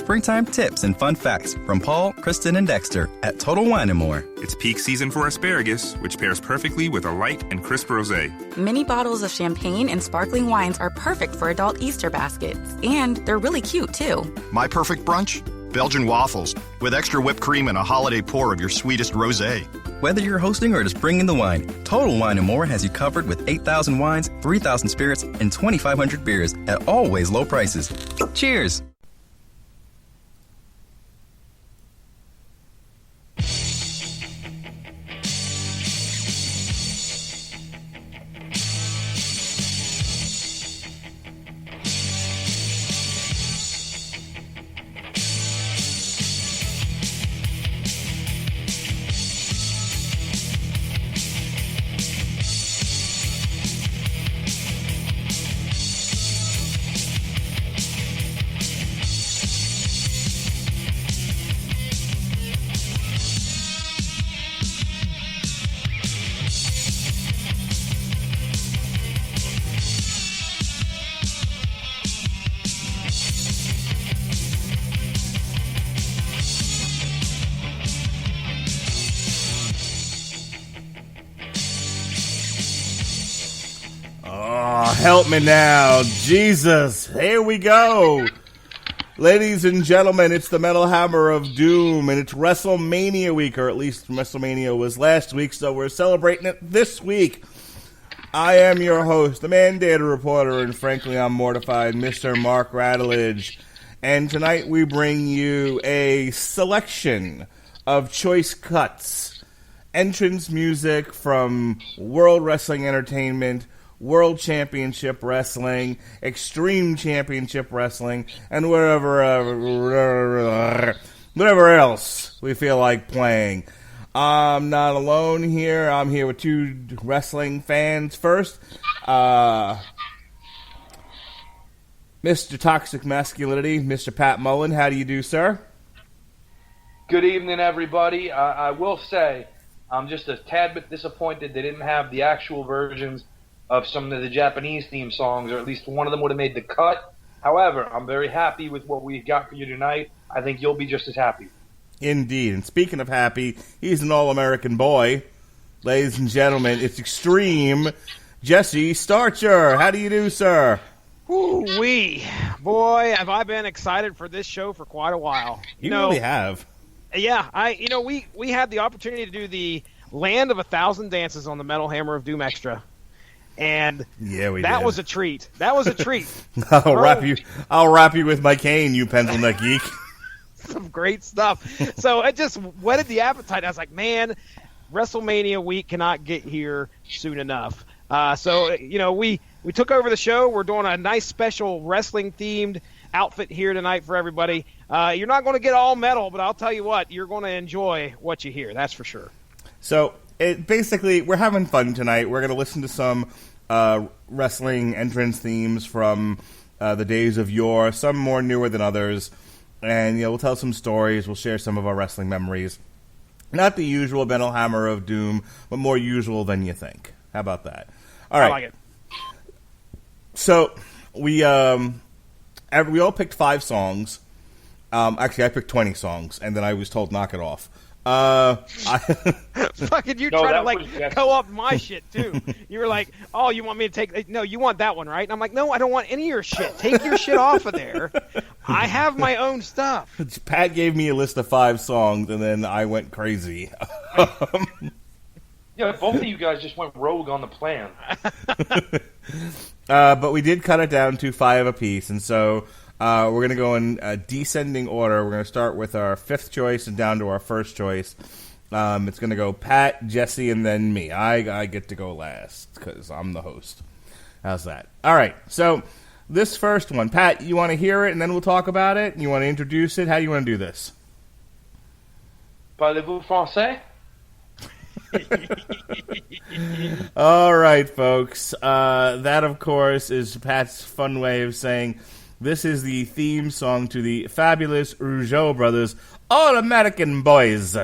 springtime tips and fun facts from Paul, Kristen, and Dexter at Total Wine & More. It's peak season for asparagus, which pairs perfectly with a light and crisp rosé. Mini bottles of champagne and sparkling wines are perfect for adult Easter baskets. And they're really cute, too. My perfect brunch? Belgian waffles with extra whipped cream and a holiday pour of your sweetest rosé. Whether you're hosting or just bringing the wine, Total Wine & More has you covered with 8,000 wines, 3,000 spirits, and 2,500 beers at always low prices. Cheers! Help me now. Jesus. Here we go. Ladies and gentlemen, it's the Metal Hammer of Doom, and it's WrestleMania week, or at least WrestleMania was last week, so we're celebrating it this week. I am your host, the mandated reporter, and frankly, I'm mortified, Mr. Mark Radulich. And tonight we bring you a selection of choice cuts, entrance music from World Wrestling Entertainment, World Championship Wrestling, Extreme Championship Wrestling, and whatever else we feel like playing. I'm not alone here. I'm here with two wrestling fans. First, Mr. Toxic Masculinity, Mr. Pat Mullin. How do you do, sir? Good evening, everybody. I will say I'm just a tad bit disappointed they didn't have the actual versions of some of the Japanese theme songs, or at least one of them would have made the cut. However, I'm very happy with what we got for you tonight. I think you'll be just as happy. Indeed. And speaking of happy, he's an all-American boy. Ladies and gentlemen, it's Extreme Jesse Starcher. How do you do, sir? Woo-wee. Boy, have I been excited for this show for quite a while. You really have. Yeah, we had the opportunity to do the Land of 1,000 Dances on the Metal Hammer of Doom Extra. And that was a treat. That was a treat. I'll wrap you with my cane, you pencil neck geek. Some great stuff. So it just whetted the appetite. I was like, man, WrestleMania week cannot get here soon enough. So we took over the show. We're doing a nice special wrestling themed outfit here tonight for everybody. You're not going to get all metal, but I'll tell you what, you're going to enjoy what you hear. That's for sure. So basically, we're having fun tonight. We're going to listen to some wrestling entrance themes from the days of yore, some more newer than others. And we'll tell some stories. We'll share some of our wrestling memories. Not the usual Metal Hammer of Doom, but more usual than you think. How about that? All right. I like it. So we all picked 5 songs. Actually, I picked 20 songs, and then I was told knock it off. Fucking you try to go up my shit too. You were like, oh, you want me to take? No, you want that one, right? And I'm like, no, I don't want any of your shit. Take your shit off of there. I have my own stuff. Pat gave me a list of 5 songs, and then I went crazy. Yeah, both of you guys just went rogue on the plan. But we did cut it down to 5 apiece, and so we're going to go in descending order. We're going to start with our 5th choice and down to our 1st choice. It's going to go Pat, Jesse, and then me. I get to go last because I'm the host. How's that? All right, so this first one. Pat, you want to hear it, and then we'll talk about it? You want to introduce it? How do you want to do this? Parlez-vous français? All right, folks. That, of course, is Pat's fun way of saying this is the theme song to the fabulous Rougeau Brothers All-American Boys.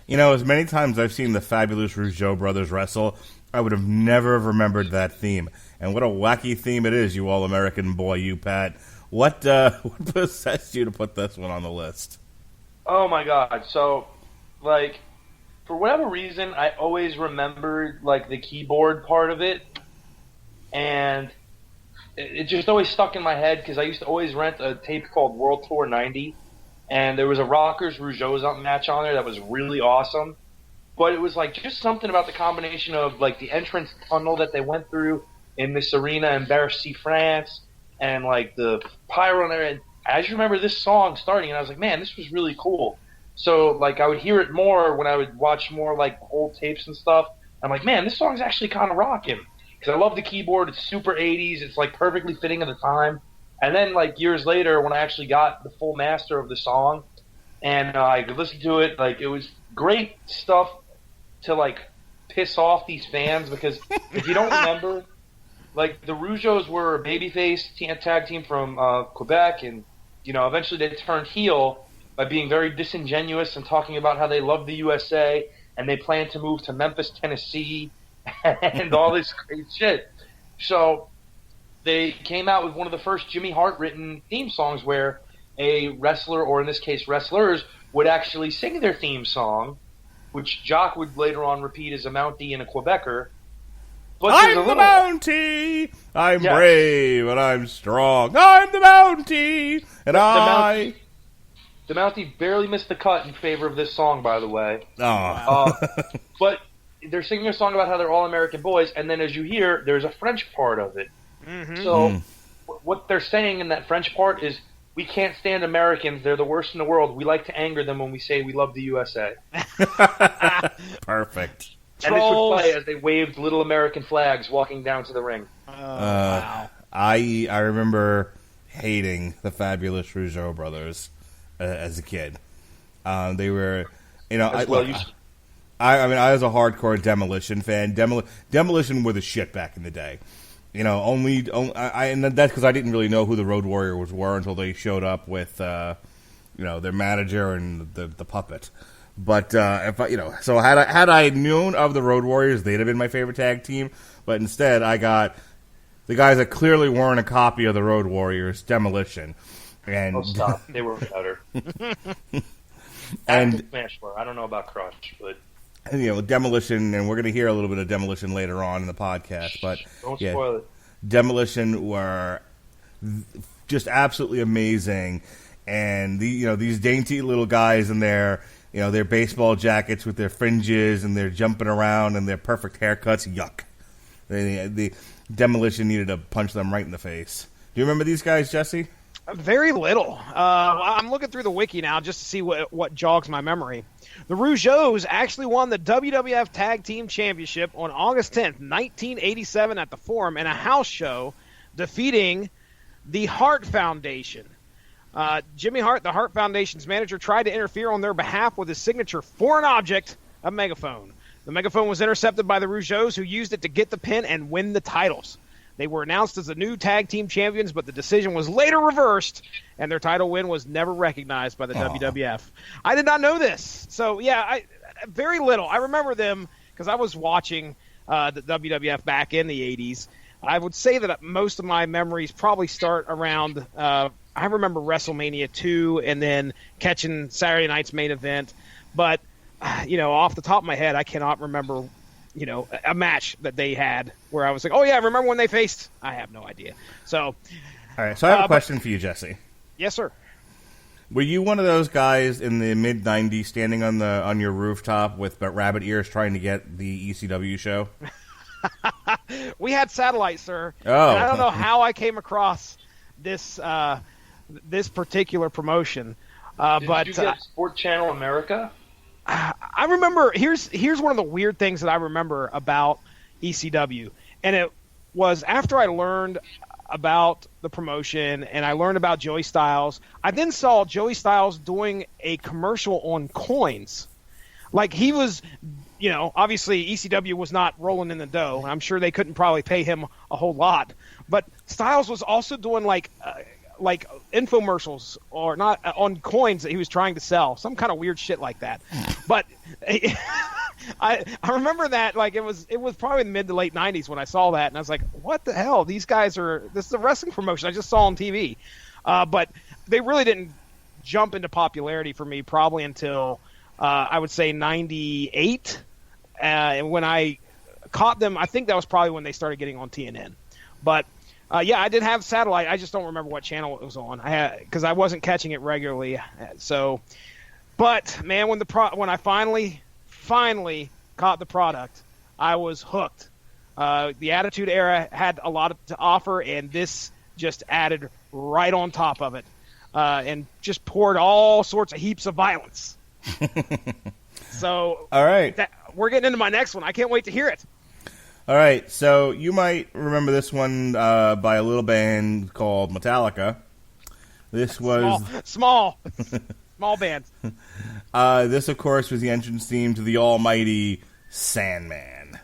You know, as many times I've seen the fabulous Rougeau brothers wrestle, I would have never remembered that theme. And what a wacky theme it is, you all-American boy, you, Pat. What possessed you to put this one on the list? Oh, my God. So, like, for whatever reason, I always remembered, like, the keyboard part of it. And it just always stuck in my head because I used to always rent a tape called World Tour 90. And there was a Rockers Rougeau match on there that was really awesome. But it was, like, just something about the combination of, like, the entrance tunnel that they went through in this arena in Bercy, France, and, like, the pyro and everything. I just remember this song starting, and I was like, man, this was really cool. So, like, I would hear it more when I would watch more, like, old tapes and stuff. I'm like, man, this song's actually kind of rocking. Because I love the keyboard. It's super 80s. It's, like, perfectly fitting at the time. And then, like, years later, when I actually got the full master of the song, and I could listen to it, like, it was great stuff to, like, piss off these fans. Because if you don't remember, like, the Rougeaus were a babyface tag team from Quebec, and, you know, eventually they turned heel by being very disingenuous and talking about how they love the USA, and they plan to move to Memphis, Tennessee, and all this great shit. So they came out with one of the first Jimmy Hart written theme songs where a wrestler, or in this case wrestlers, would actually sing their theme song, which Jock would later on repeat as a Mountie and a Quebecer. But I'm the Mountie! I'm brave and I'm strong. I'm the Mountie! And The Mountie barely missed the cut in favor of this song, by the way. Oh. But they're singing a song about how they're all American boys, and then as you hear, there's a French part of it. Mm-hmm. So what they're saying in that French part is, we can't stand Americans. They're the worst in the world. We like to anger them when we say we love the USA. Perfect. And this would play as they waved little American flags walking down to the ring. Wow. I remember hating the fabulous Rougeau brothers as a kid. They were, you know, I was a hardcore Demolition fan. Demolition were the shit back in the day. You know, and that's because I didn't really know who the Road Warriors were until they showed up with, their manager and the puppet. But if I, so had I known of the Road Warriors, they'd have been my favorite tag team. But instead, I got the guys that clearly weren't a copy of the Road Warriors, Demolition. And stop! They were better. And Smash Bar. I don't know about Crush, but Demolition, and we're going to hear a little bit of Demolition later on in the podcast. But don't spoil it. Demolition were just absolutely amazing, and these dainty little guys in their baseball jackets with their fringes, and they're jumping around and their perfect haircuts. Yuck! The Demolition needed to punch them right in the face. Do you remember these guys, Jesse? Very little. I'm looking through the wiki now just to see what jogs my memory. The Rougeaus actually won the WWF Tag Team Championship on August 10th, 1987 at the Forum in a house show, defeating the Hart Foundation. Jimmy Hart, the Hart Foundation's manager, tried to interfere on their behalf with his signature foreign object, a megaphone. The megaphone was intercepted by the Rougeaus, who used it to get the pin and win the titles. They were announced as the new tag team champions, but the decision was later reversed, and their title win was never recognized by the WWF. I did not know this. So, very little. I remember them because I was watching the WWF back in the 80s. I would say that most of my memories probably start around I remember WrestleMania 2 and then catching Saturday night's main event. But, off the top of my head, I cannot remember a match that they had where I was like, oh, yeah, remember when they faced? I have no idea. So, all right, so I have a question for you, Jesse. Yes, sir. Were you one of those guys in the mid-'90s standing on your rooftop with rabbit ears trying to get the ECW show? We had satellite, sir. Oh. And I don't know how I came across this particular promotion. Did you get Sport Channel America? I remember, here's one of the weird things that I remember about ECW, and it was after I learned about the promotion and I learned about Joey Styles, I then saw Joey Styles doing a commercial on coins. Like, he was, obviously ECW was not rolling in the dough. I'm sure they couldn't probably pay him a whole lot, but Styles was also doing like infomercials or not on coins that he was trying to sell, some kind of weird shit like that. But I remember that, like, it was probably in the mid to late 90s when I saw that, and I was like, what the hell? This is a wrestling promotion I just saw on TV. But they really didn't jump into popularity for me probably until, I would say, 98. And when I caught them, I think that was probably when they started getting on TNN. But, yeah, I did have satellite. I just don't remember what channel it was on. Because I wasn't catching it regularly. So, but, man, when I finally caught the product, I was hooked. The Attitude Era had a lot to offer, and this just added right on top of it, and just poured all sorts of heaps of violence. So, all right, we're getting into my next one. I can't wait to hear it. All right, so you might remember this one by a little band called Metallica. This was small band. This, of course, was the entrance theme to the almighty Sandman.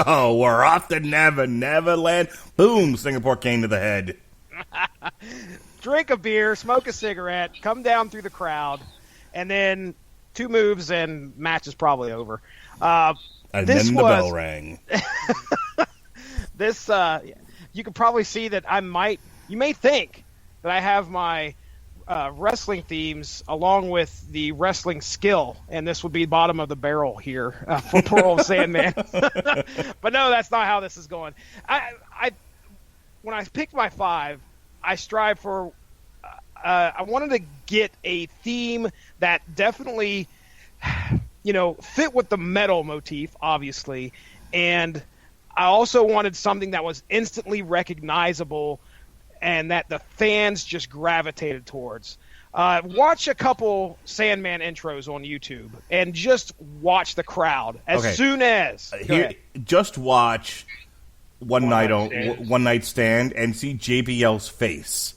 Oh, we're off to Neverland. Boom, Singapore cane to the head. Drink a beer, smoke a cigarette, come down through the crowd, and then 2 moves and match is probably over. And then the bell rang. This, you can probably see that you may think that I have my wrestling themes along with the wrestling skill, and this would be bottom of the barrel here for poor old Sandman. But no, that's not how this is going. When I picked my 5, I strive for I wanted to get a theme that definitely fit with the metal motif, obviously, and I also wanted something that was instantly recognizable and that the fans just gravitated towards. Watch a couple Sandman intros on YouTube and just watch the crowd as soon as. Just watch One Night Stand and see JBL's face.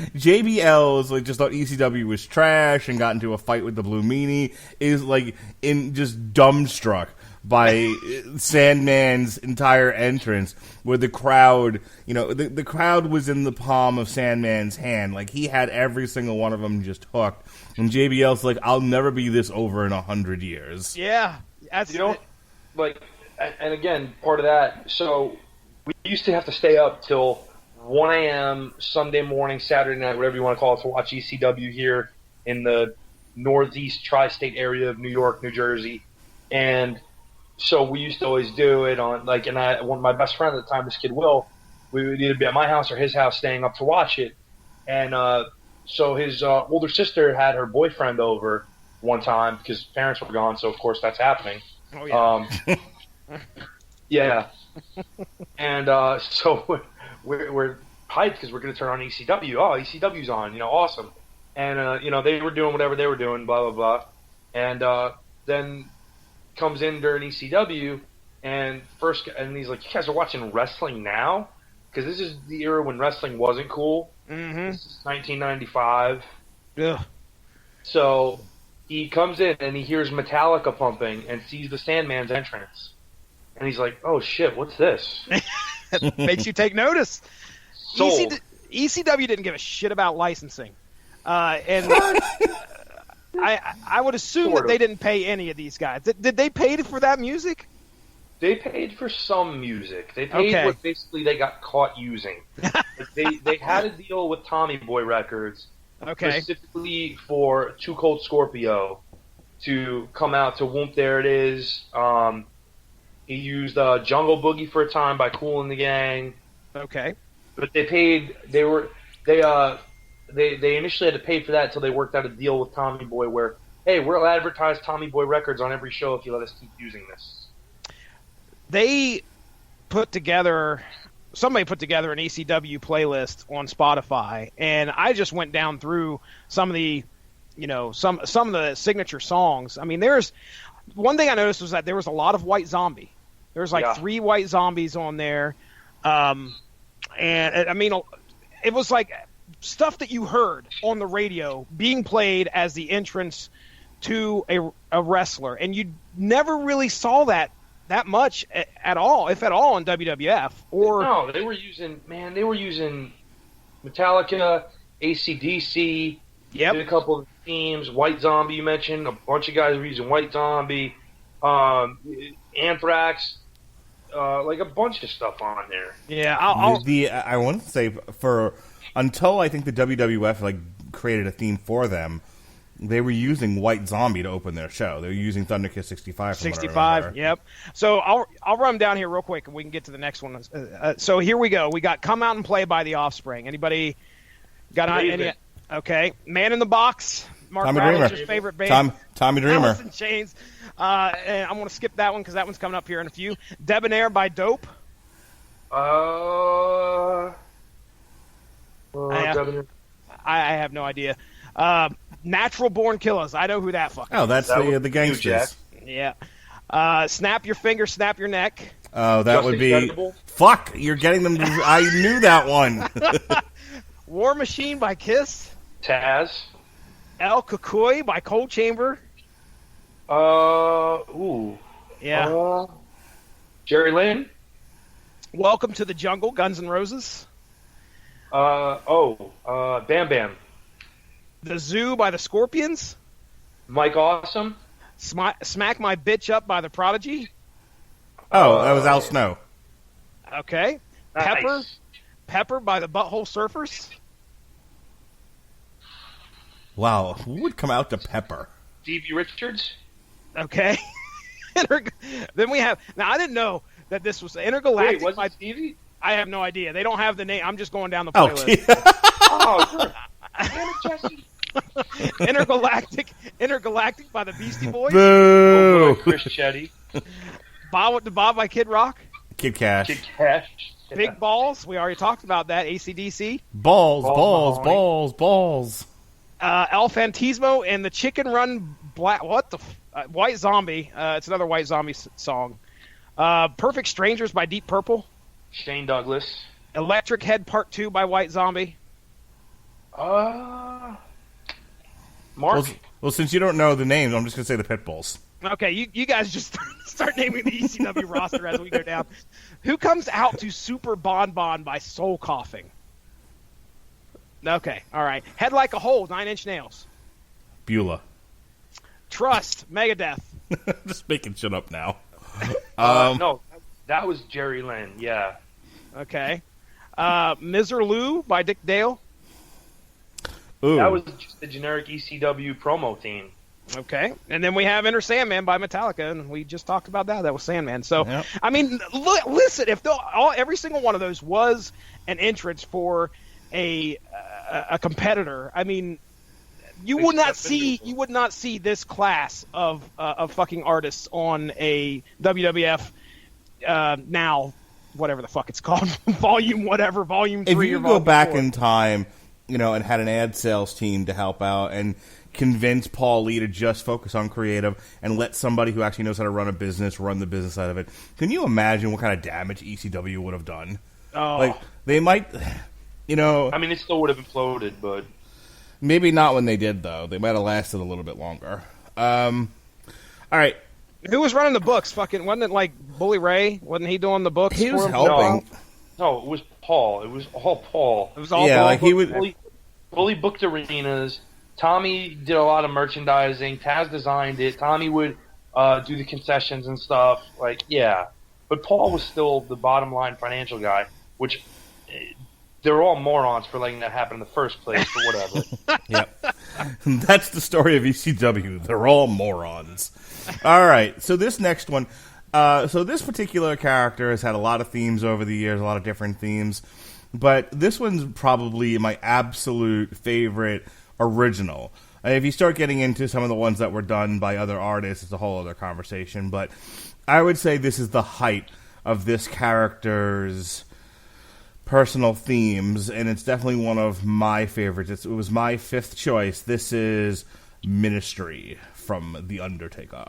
JBL is like just thought ECW was trash and got into a fight with the Blue Meanie. Is like just dumbstruck by Sandman's entire entrance, where the crowd, the crowd was in the palm of Sandman's hand. Like, he had every single one of them just hooked. And JBL's like, I'll never be this over in 100 years. Yeah. That's and again, part of that, so we used to have to stay up till 1 a.m. Sunday morning, Saturday night, whatever you want to call it, to watch ECW here in the northeast tri-state area of New York, New Jersey. And so we used to always do it on, my best friend at the time, this kid Will, we would either be at my house or his house staying up to watch it. And so his older sister had her boyfriend over one time because parents were gone, so of course that's happening. Oh, yeah. Yeah. And so we're hyped because we're going to turn on ECW. Oh, ECW's on, awesome. And, they were doing whatever they were doing, blah, blah, blah. And then comes in during ECW, and he's like, you guys are watching wrestling now? Because this is the era when wrestling wasn't cool. Mm-hmm. This is 1995. Yeah. So he comes in and he hears Metallica pumping and sees the Sandman's entrance. And he's like, oh, shit, what's this? It makes you take notice. Sold. ECW didn't give a shit about licensing. And I would assume that they didn't pay any of these guys. Did they pay for that music? They paid for some music. They paid what basically they got caught using. they had a deal with Tommy Boy Records specifically for Too Cold Scorpio to come out to Whoomp There It Is. He used Jungle Boogie for a time by Kool and the Gang. Okay. But they paid. They initially had to pay for that until they worked out a deal with Tommy Boy where, hey, we'll advertise Tommy Boy Records on every show if you let us keep using this. Somebody put together an ECW playlist on Spotify, and I just went down through some of the, some of the signature songs. I mean, there's one thing I noticed was that there was a lot of White Zombie. There was 3 White Zombies on there, and I mean, it was like stuff that you heard on the radio being played as the entrance to a wrestler, and you never really saw that much at all, if at all, in WWF. No, they were using Metallica, AC/DC. Yep. Did a couple of teams. White Zombie, you mentioned. A bunch of guys were using White Zombie. Anthrax. Like a bunch of stuff on there. Yeah, I want to say until I think the WWF created a theme for them, they were using White Zombie to open their show. They were using Thunderkiss 65. 65, yep. So I'll run them down here real quick, and we can get to the next one. So here we go. We got Come Out and Play by The Offspring. Anybody got any? Okay. Man in the Box. Mark Radulich's favorite band. Tommy Dreamer. Alice in Chains. And I'm going to skip that one because that one's coming up here in a few. Debonair by Dope. Debonair. I have no idea. Natural Born Killers. I know who that fucking is. Oh, that's the Gangsters. Yeah. Snap Your Finger, Snap Your Neck. Oh, that would be... Fuck, you're getting them... I knew that one. War Machine by Kiss. Taz. El Cucuy by Cold Chamber. Yeah. Jerry Lynn. Welcome to the Jungle, Guns N' Roses. Bam Bam. The Zoo by the Scorpions. Mike Awesome. Smack My Bitch Up by the Prodigy. Oh, that was Al Snow. Okay. Nice. Pepper by the Butthole Surfers. Wow, who would come out to Pepper? Stevie Richards. Okay. Then we have... Now, I didn't know that this was Intergalactic. Wait, was it Stevie? I have no idea. They don't have the name. I'm just going down the playlist. Intergalactic by the Beastie Boys. Boo! Chris Chetty. Bob by Kid Rock. Kid Cash. Big Balls. We already talked about that. AC/DC. Balls. El Fantismo and the Chicken Run Black. What the? White Zombie. It's another White Zombie song. Perfect Strangers by Deep Purple. Shane Douglas. Electric Head Part 2 by White Zombie. Mark? Well, since you don't know the names, I'm just going to say the Pitbulls. Okay, you guys just start naming the ECW roster as we go down. Who comes out to Super Bon Bon by Soul Coughing? Okay, all right. Head Like a Hole, 9 Inch Nails. Beulah. Trust, Megadeth. Just making shit up now. No, that was Jerry Lynn, yeah. Okay. Miserlou by Dick Dale. Ooh. That was just the generic ECW promo theme. Okay. And then we have Enter Sandman by Metallica, and we just talked about that. That was Sandman. So, yep. I mean, listen, if every single one of those was an entrance for a competitor, I mean, you would not see this class of fucking artists on a WWF now whatever the fuck it's called, volume 3 if or you volume go back 4. in time, and had an ad sales team to help out and convince Paul Lee to just focus on creative and let somebody who actually knows how to run a business run the business side of it, can you imagine what kind of damage ECW would have done? Oh. Like, they might, I mean, it still would have imploded, but maybe not when they did, though. They might have lasted a little bit longer. All right. Who was running the books? Fucking wasn't it like Bully Ray? Wasn't he doing the books? He was for him? helping. No, it was Paul. It was all Paul. It was all Yeah, Paul. like he would. Bully booked arenas. Tommy did a lot of merchandising. Taz designed it. Tommy would do the concessions and stuff. Like, yeah. But Paul was still the bottom line financial guy, which they're all morons for letting that happen in the first place, but whatever. Yep. That's the story of ECW. They're all morons. All right. So this next one. So this particular character has had a lot of themes over the years, a lot of different themes. But this one's probably my absolute favorite original. If you start getting into some of the ones that were done by other artists, it's a whole other conversation. But I would say this is the height of this character's personal themes, and it's definitely one of my favorites. It was my fifth choice. This is Ministry from The Undertaker.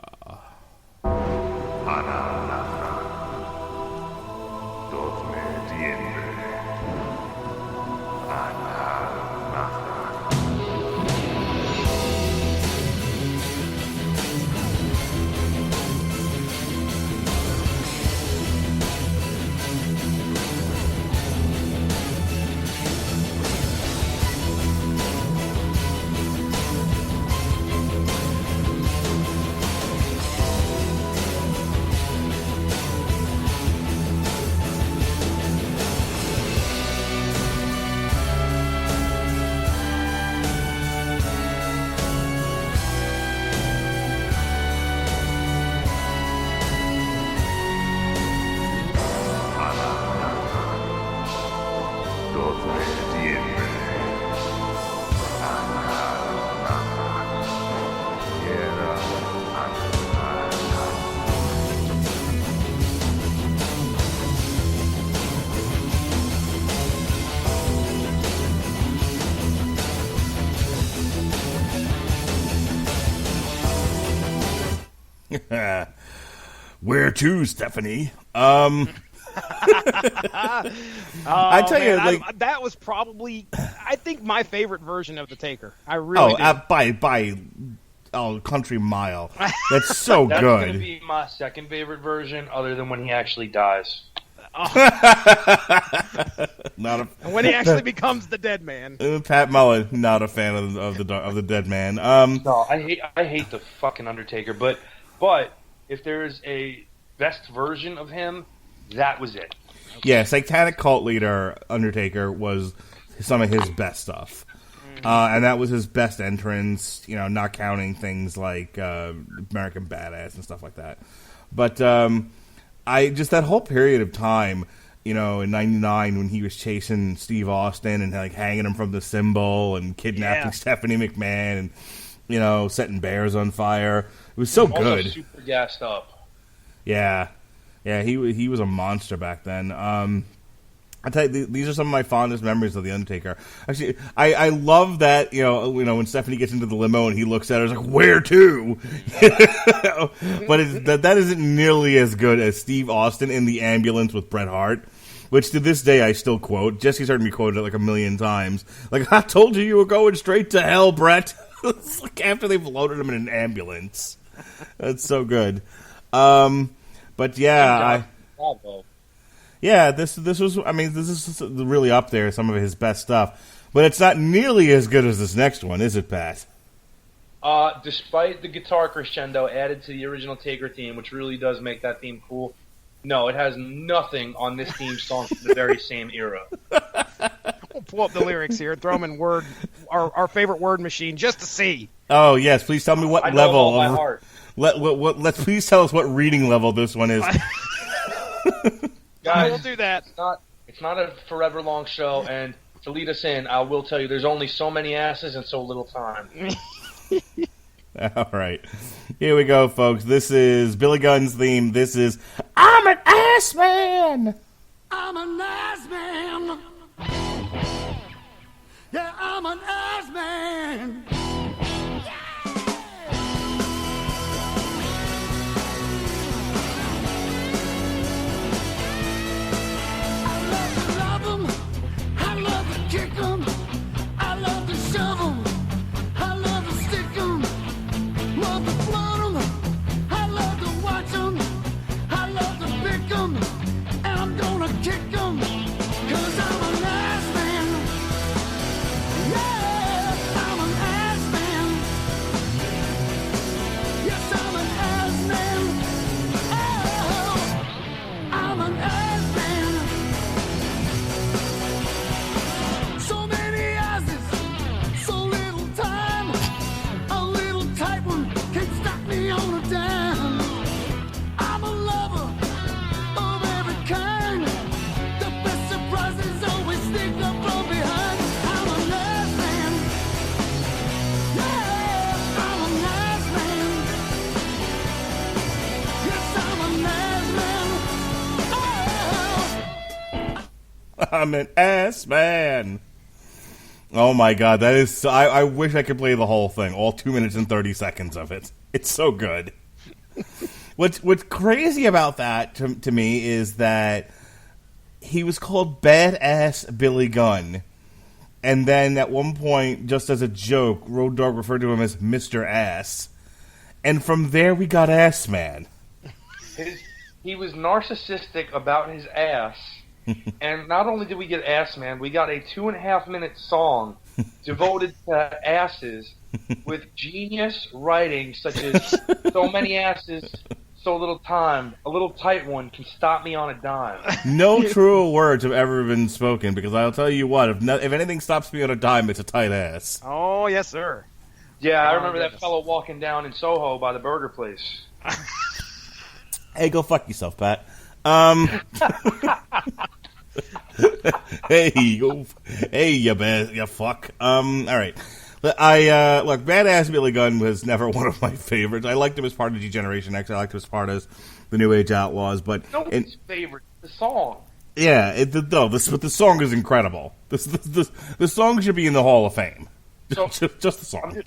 Where to, Stephanie? I tell you, like that was probably, I think, my favorite version of the Taker. I really do. By country mile. That's so That's good. going to be my second favorite version, other than when he actually dies. When he actually becomes the dead man. Pat Mullin, not a fan of the dead man. No, I hate the fucking Undertaker, but if there's a best version of him, that was it. Yeah, Satanic Cult Leader Undertaker was some of his best stuff. And that was his best entrance, not counting things like American Badass and stuff like that. But I just that whole period of time, in '99 when he was chasing Steve Austin and like hanging him from the cymbal and kidnapping Stephanie McMahon and setting bears on fire. It was so good. Super gassed up. Yeah, he was a monster back then. I tell you, these are some of my fondest memories of the Undertaker. Actually, I love that when Stephanie gets into the limo and he looks at her, it's like, where to? But that isn't nearly as good as Steve Austin in the ambulance with Bret Hart, which to this day I still quote. Jesse's heard me quote it like a million times. Like, I told you were going straight to hell, Bret. It's like after they've loaded him in an ambulance. That's so good. But yeah, this was. I mean, this is really up there. Some of his best stuff, but it's not nearly as good as this next one, is it, Pat? Despite the guitar crescendo added to the original Taker theme, which really does make that theme cool, no, it has nothing on this theme song from the very same era. We'll pull up the lyrics here, throw them in word, our favorite word machine, just to see. Oh yes, please tell me what level. I know by heart. Let's please tell us what reading level this one is. Guys, we'll do that. It's not a forever long show, and to lead us in, I will tell you there's only so many asses and so little time. All right. Here we go, folks. This is Billy Gunn's theme. This is I'm an Ass Man. I'm an ass man. Yeah, I'm an ass man. I love to kick 'em, I love to shove 'em, I love to stick 'em, love to float 'em, I love to watch 'em, I love to pick 'em, and I'm gonna kick 'em, 'cause I'm an ass man. Yeah, I'm an ass man. Yes, I'm an ass man. Oh, I'm an ass man. So many asses, so little time. A little tight one can't stop me on a dime. I'm a lover of every kind. The best surprises always sneak up from behind. I'm a nice man. Yeah, I'm a nice man. Yes, I'm a nice man. Oh. I'm an ass man. Oh my god, that is so, I wish I could play the whole thing, all 2 minutes and 30 seconds of it. It's so good. What's crazy about that to me is that he was called Badass Billy Gunn. And then at one point, just as a joke, Road Dogg referred to him as Mr. Ass. And from there we got Ass Man. He was narcissistic about his ass. And not only did we get Ass Man, we got a 2.5-minute song devoted to asses with genius writing such as so many asses, so little time, a little tight one can stop me on a dime. No truer words have ever been spoken, because I'll tell you what, if anything stops me on a dime, it's a tight ass. Oh, yes, sir. Yeah, I remember that fellow walking down in Soho by the burger place. Hey, go fuck yourself, Pat. Hey, you fuck. All right. Look, Badass Billy Gunn was never one of my favorites. I liked him as part of G-Generation X. I liked him as part of the New Age Outlaws, but nobody's favorite, the song. Yeah, but the song is incredible. The song should be in the Hall of Fame. So, just the song.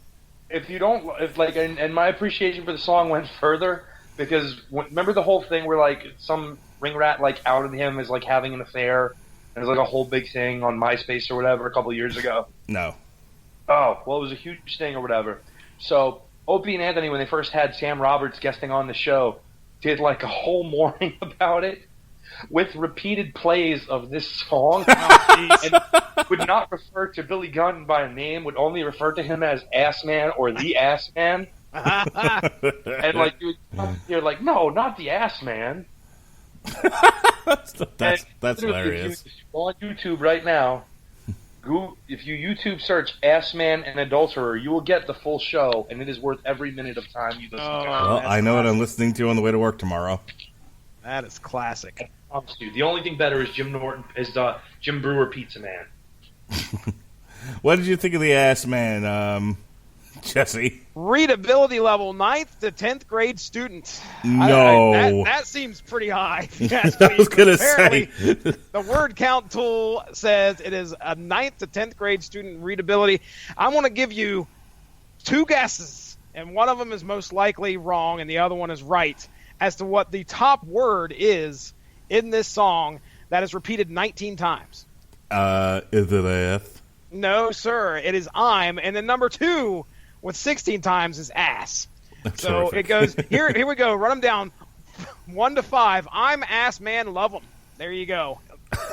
And my appreciation for the song went further because remember the whole thing where like some ring rat like outed him as like having an affair, and there's like a whole big thing on MySpace or whatever a couple of years ago. No. Oh, well, it was a huge thing or whatever. So Opie and Anthony, when they first had Sam Roberts guesting on the show, did like a whole morning about it with repeated plays of this song, and would not refer to Billy Gunn by name, would only refer to him as Ass Man or the Ass Man. And like you're like, no, not the Ass Man. that's hilarious. If you go on YouTube right now, if you YouTube search Ass Man and Adulterer, you will get the full show, and it is worth every minute of time you listen to it. Well, I know what I'm listening to on the way to work tomorrow. That is classic. The only thing better is Jim Brewer Pizza Man. What did you think of the Ass Man, Jesse? Readability level, 9th to 10th grade student. No. That seems pretty high. I was going to say. The word count tool says it is a 9th to 10th grade student readability. I want to give you 2 guesses, and one of them is most likely wrong, and the other one is right, as to what the top word is in this song that is repeated 19 times. Is it ass? No, sir. It is I'm, and then number 2 with 16 times is ass. So Terrific. it goes, here we go. Run them down 1 to 5. I'm ass man, love them. There you go.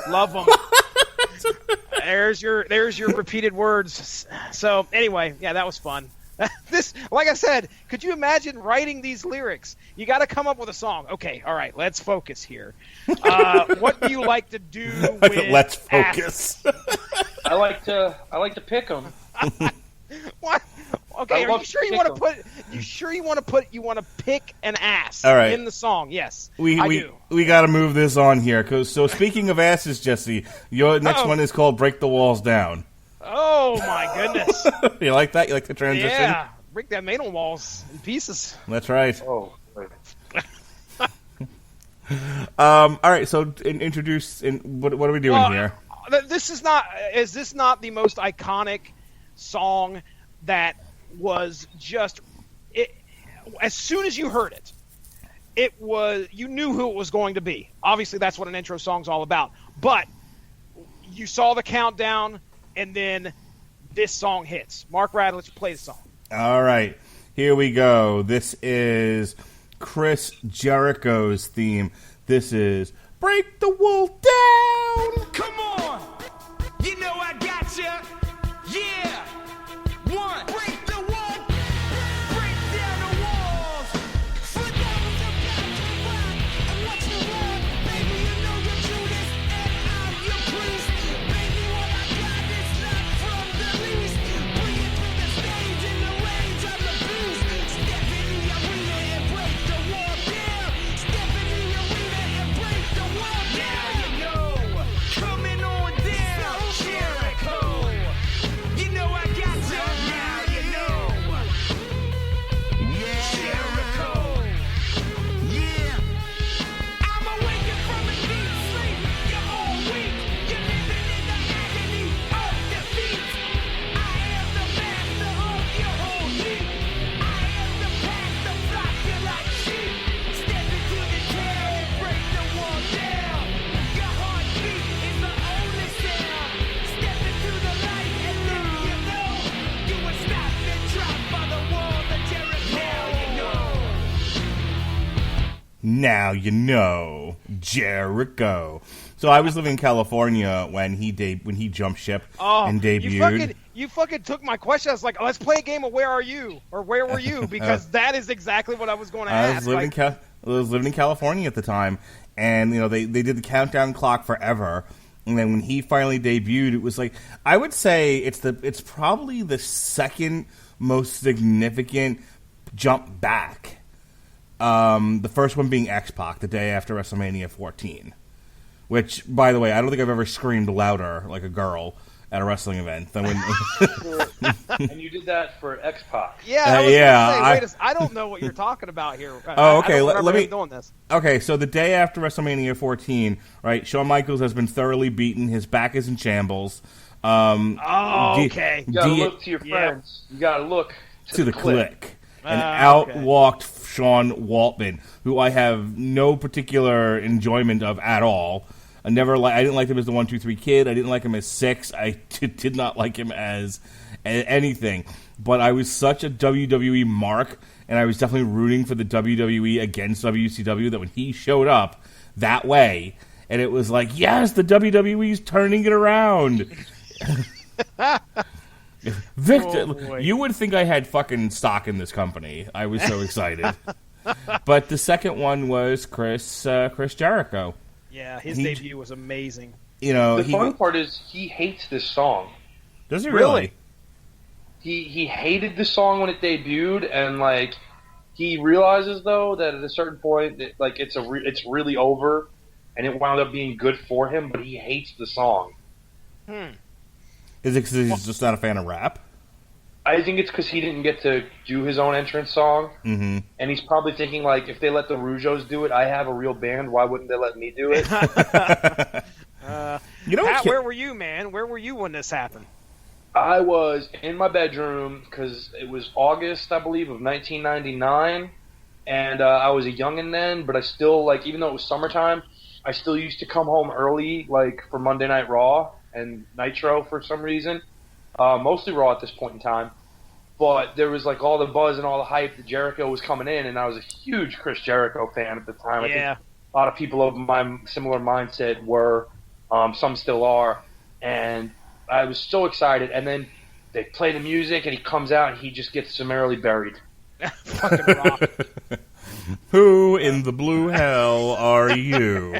Love them. There's your repeated words. So anyway, yeah, that was fun. This, like I said, could you imagine writing these lyrics? You got to come up with a song. Okay, all right, let's focus here. What do you like to do with Let's focus. I like to pick them. What? Okay, are you sure you want to put? You want to pick an ass in the song? Yes, I do. We got to move this on here. So speaking of asses, Jesse, your next one is called "Break the Walls Down." Oh my goodness! You like that? You like the transition? Yeah, break that mantle walls in pieces. That's right. Oh. All right, so introduce. What are we doing here? Is this not the most iconic song that was just it? As soon as you heard it, you knew who it was going to be. Obviously, that's what an intro song's all about. But you saw the countdown, and then this song hits. Mark Radulich, play the song. All right, here we go. This is Chris Jericho's theme. This is Break the Wall Down. Come on, you know I gotcha. Yeah, one. Break the wall, break down the walls. For those about to rock and what you want, baby, you know you're Judas and I'm your priest. Baby, what I got is not from the least. Bring it to the stage in the range of the beast. Step in the arena and break the wall down. Step in the arena and break the wall down. You know, coming on down, Jericho. You know I got you now, you know. Yeah, Jericho. Yeah. I'm awakened from a deep sleep. You're all weak. You're living in the agony of defeat. I am the master of your whole heat. I am the path to block you like sheep. Step into the town and break the wall down. Your heartbeat is the only sound. Step into the light and then you know you were stopped and dropped by the walls of Jericho. Now you know, Jericho. So I was living in California when he jumped ship and debuted. You fucking took my question. I was like, let's play a game of Where Are You? Or Where Were You? Because that is exactly what I was going to I ask. was living in California at the time, and they did the countdown clock forever. And then when he finally debuted, it was like, I would say it's probably the second most significant jump back. The first one being X-Pac, the day after WrestleMania 14. Which, by the way, I don't think I've ever screamed louder like a girl at a wrestling event than when. And you did that for X-Pac. Yeah, I don't know what you're talking about here. Oh, okay. Let me doing this. Okay, so the day after WrestleMania 14, right? Shawn Michaels has been thoroughly beaten. His back is in shambles. Okay. You gotta look to your friends. You gotta look to the click. And out walked Sean Waltman, who I have no particular enjoyment of at all. I didn't like him as the 1-2-3 Kid. I didn't like him as Six. I did not like him as anything. But I was such a WWE mark, and I was definitely rooting for the WWE against WCW, that when he showed up that way, and it was like, yes, the WWE's turning it around. Victor, you would think I had fucking stock in this company. I was so excited. But the second one was Chris Jericho. Yeah, his debut was amazing. The fun part is he hates this song. Does he really? He hated the song when it debuted, and he realizes though that at a certain point, it's really over, and it wound up being good for him. But he hates the song. Is it because he's just not a fan of rap? I think it's because he didn't get to do his own entrance song. Mm-hmm. And he's probably thinking, if they let the Rougeaus do it, I have a real band, why wouldn't they let me do it? Pat, where were you, man? Where were you when this happened? I was in my bedroom because it was August, I believe, of 1999. And I was a youngin' then, but I still, even though it was summertime, I still used to come home early, for Monday Night Raw and Nitro for some reason. Mostly Raw at this point in time. But there was all the buzz and all the hype that Jericho was coming in, and I was a huge Chris Jericho fan at the time. I think a lot of people of my similar mindset were, some still are, and I was so excited. And then they play the music, and he comes out, and he just gets summarily buried. Fucking rock. Who in the blue hell are you?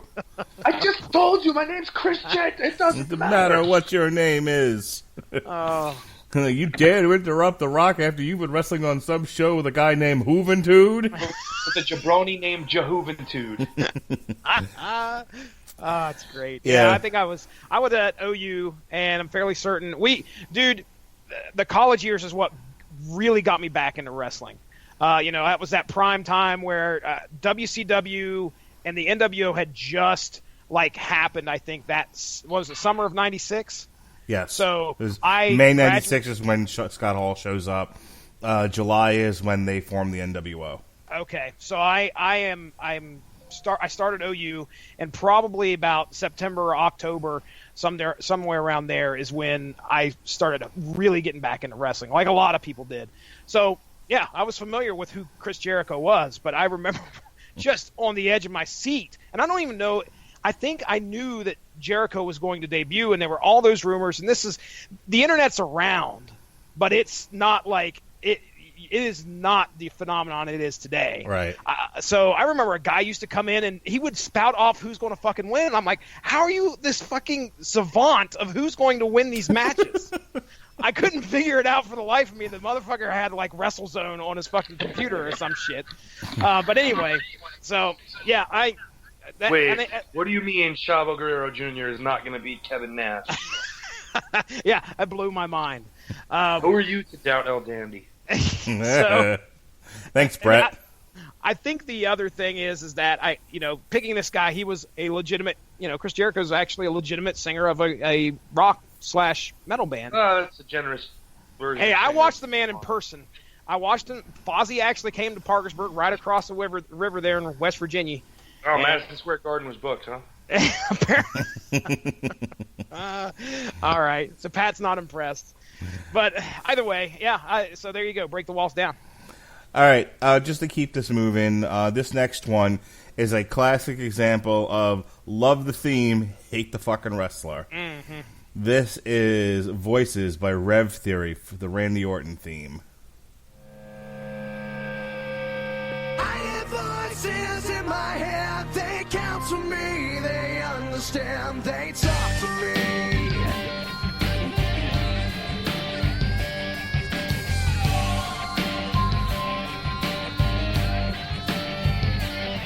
I just told you, my name's Chris Jericho. It doesn't matter what your name is. You dare to interrupt The Rock after you've been wrestling on some show with a guy named Juventude? With a jabroni named Jehuventude. It's great. Yeah, I think I was at OU, and I'm fairly certain the college years is what really got me back into wrestling. That was that prime time where WCW and the NWO had just like happened. I think was it summer of '96. Yes. So May '96 is when Scott Hall shows up. July is when they form the NWO. Okay, so I started OU, and probably about September or October, somewhere around there is when I started really getting back into wrestling, like a lot of people did. So yeah, I was familiar with who Chris Jericho was, but I remember just on the edge of my seat, and I don't even know. I think I knew that Jericho was going to debut, and there were all those rumors. And the internet's around, but it's not like it. It is not the phenomenon it is today. Right. So I remember a guy used to come in and he would spout off who's going to fucking win. I'm like, how are you this fucking savant of who's going to win these matches? I couldn't figure it out for the life of me. The motherfucker had like WrestleZone on his fucking computer or some shit. But anyway, so yeah, what do you mean Chavo Guerrero Jr. is not going to beat Kevin Nash? Yeah, that blew my mind. Who are you to doubt El Dandy? So, thanks, Brett. I think the other thing is that picking this guy, he was a legitimate, Chris Jericho is actually a legitimate singer of a rock/metal band. That's a generous version. Hey, I watched the man in person. I watched him. Fozzy actually came to Parkersburg, right across the river there in West Virginia. Oh, Madison Square Garden was booked, huh? Apparently. All right. So Pat's not impressed. But either way, yeah. So there you go. Break the walls down. All right. Just to keep this moving, this next one is a classic example of love the theme, hate the fucking wrestler. Mm-hmm. This is Voices by Rev Theory for the Randy Orton theme. I hear voices in my head, they counsel me, they understand, they talk to me.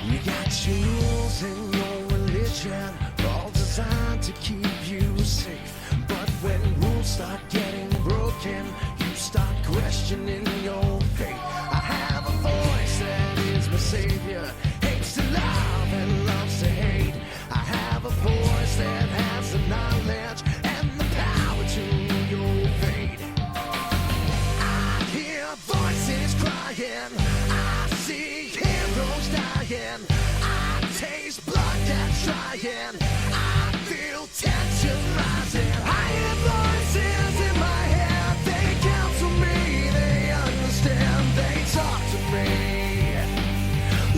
You got your rules and your religion, all designed to keep you safe. But when rules start getting broken, you start questioning your faith. I have a voice that is my savior, hates to love and loves to hate. I have a voice that has the knowledge and the power to your fate. I hear voices crying, I see heroes dying, I taste blood that's trying, I feel tension rising. I hear voices in my head, they counsel me, they understand, they talk to me,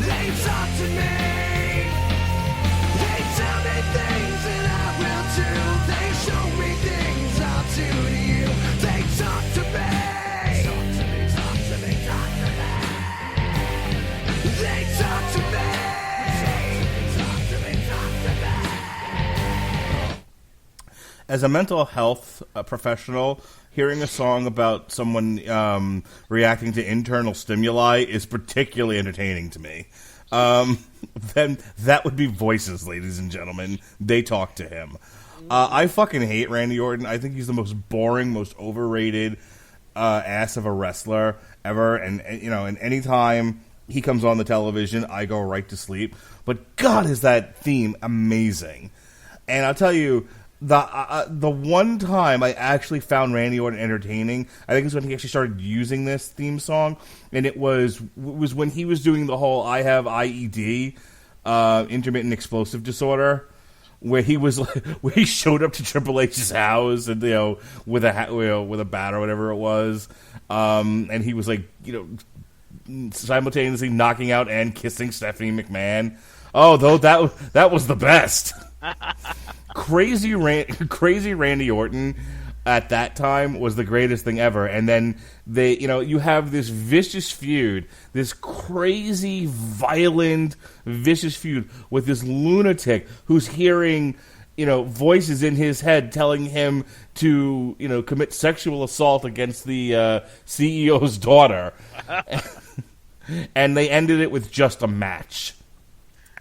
they talk to me, they tell me things that I will do, they show me things I'll do to you, they talk to me, talk to me, talk to me, talk to me, they talk to me, talk to me, talk to me. As a mental health professional, hearing a song about someone reacting to internal stimuli is particularly entertaining to me. Then that would be Voices, ladies and gentlemen. They talk to him. I fucking hate Randy Orton. I think he's the most boring, most overrated ass of a wrestler ever. And anytime he comes on the television, I go right to sleep. But God, is that theme amazing. And I'll tell you, the one time I actually found Randy Orton entertaining, I think it was when he actually started using this theme song, and it was when he was doing the whole "I have IED," intermittent explosive disorder, where he was where he showed up to Triple H's house and with a bat or whatever it was, and he was simultaneously knocking out and kissing Stephanie McMahon. Oh, though that was the best. Crazy Randy Orton at that time was the greatest thing ever. And then you have this vicious feud, this crazy, violent, vicious feud with this lunatic who's hearing, voices in his head telling him to, commit sexual assault against the CEO's daughter. And they ended it with just a match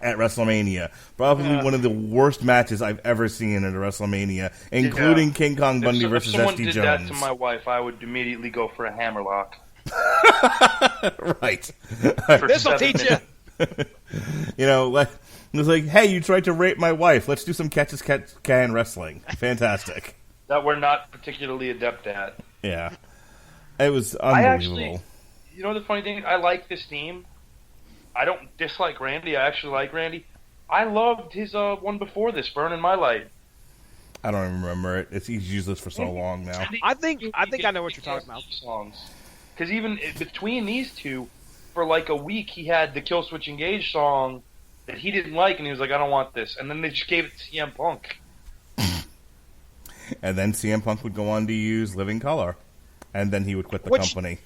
at WrestleMania. Probably one of the worst matches I've ever seen at a WrestleMania, including King Kong Bundy versus If someone SD did Jones. that to my wife, I would immediately go for a hammerlock. Right. This'll teach you. It was like, hey, you tried to rape my wife. Let's do some catch-as-can wrestling. Fantastic. That we're not particularly adept at. Yeah. It was unbelievable. You know the funny thing? I like this team. I don't dislike Randy. I actually like Randy. I loved his one before this, Burning My Light. I don't even remember it. He's used this for so long now. I think I know what you're talking about. Because even between these two, for like a week, he had the Kill Switch Engage song that he didn't like, and he was like, I don't want this. And then they just gave it to CM Punk. And then CM Punk would go on to use Living Color. And then he would quit the company.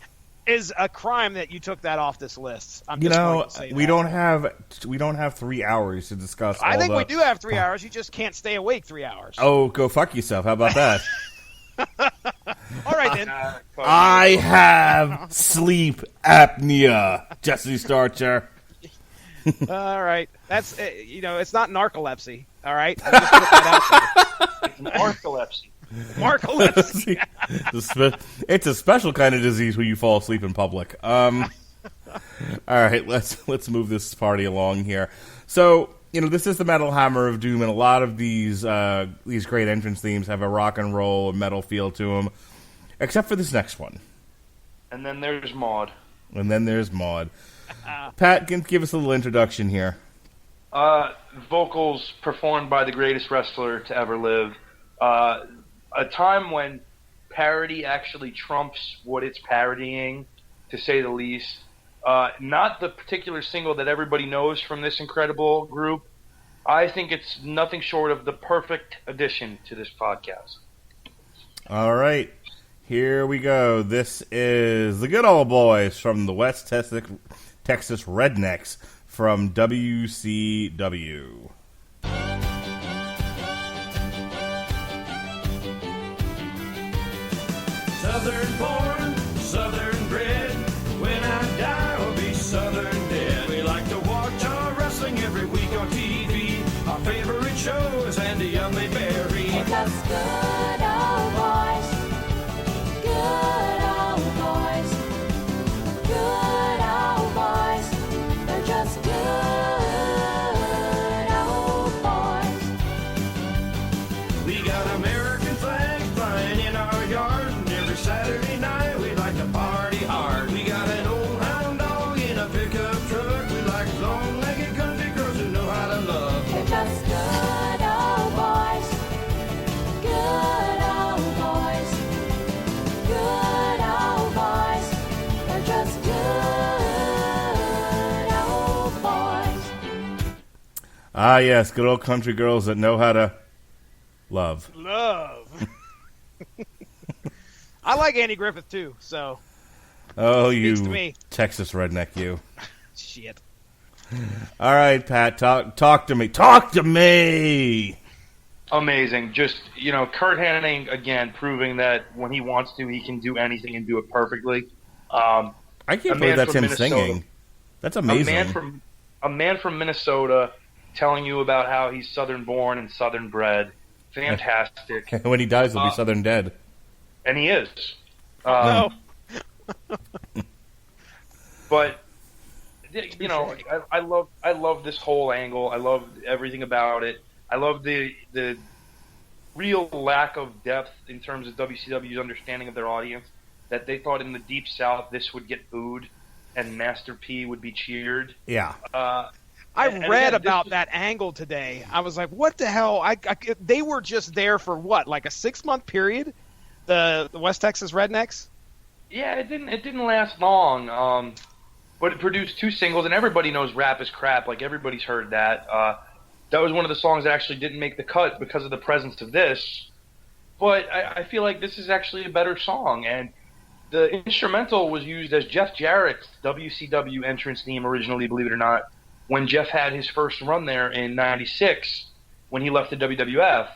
Is a crime that you took that off this list. We don't have 3 hours to discuss. I think we do have 3 hours. You just can't stay awake 3 hours. Oh, go fuck yourself. How about that? All right, then. I have sleep apnea, Jesse Starcher. All right. That's, it's not narcolepsy. All right? I'll just put that out there. It's narcolepsy. Narcolepsy. It's a special kind of disease when you fall asleep in public. All right, let's move this party along here. So, this is the Metal Hammer of Doom, and a lot of these great entrance themes have a rock and roll and metal feel to them, except for this next one. And then there's Maud. Pat, give us a little introduction here. Vocals performed by the greatest wrestler to ever live. A time when parody actually trumps what it's parodying, to say the least. Not the particular single that everybody knows from this incredible group. I think it's nothing short of the perfect addition to this podcast. All right. Here we go. This is the Good Old Boys from the West Texas Rednecks from WCW. Southern born, Southern bred. When I die, I'll be Southern dead. We like to watch our wrestling every week on TV. Our favorite show is Andy Youngly Berry. It's us good old boys. Good old boys. Good old boys. They're just good old boys. We got American flags flying in our yard. Saturday night, we like to party hard. We got an old hound dog in a pickup truck. We like long-legged country girls who know how to love. They're just good old boys. Good old boys. Good old boys. They're just good old boys. Ah, yes, good old country girls that know how to love. I like Andy Griffith, too, so. Oh, Speaks you to me. Texas redneck, you. Shit. All right, Pat, talk to me. Talk to me! Amazing. Just, Kurt Hennig, again, proving that when he wants to, he can do anything and do it perfectly. I can't believe that's him Minnesota. singing. That's amazing. A man from Minnesota telling you about how he's Southern born and Southern bred. Fantastic. When he dies, he'll be Southern dead. And he is. No. But I love this whole angle. I love everything about it. I love the real lack of depth in terms of WCW's understanding of their audience. That they thought in the Deep South this would get booed and Master P would be cheered. Yeah. I read about that angle today. I was like, what the hell? They were just there for what, like a 6-month period? The West Texas Rednecks? Yeah, it didn't last long. But it produced 2 singles, and everybody knows Rap is Crap. Like, everybody's heard that. That was one of the songs that actually didn't make the cut because of the presence of this. But I feel like this is actually a better song. And the instrumental was used as Jeff Jarrett's WCW entrance theme originally, believe it or not, when Jeff had his first run there in '96 when he left the WWF.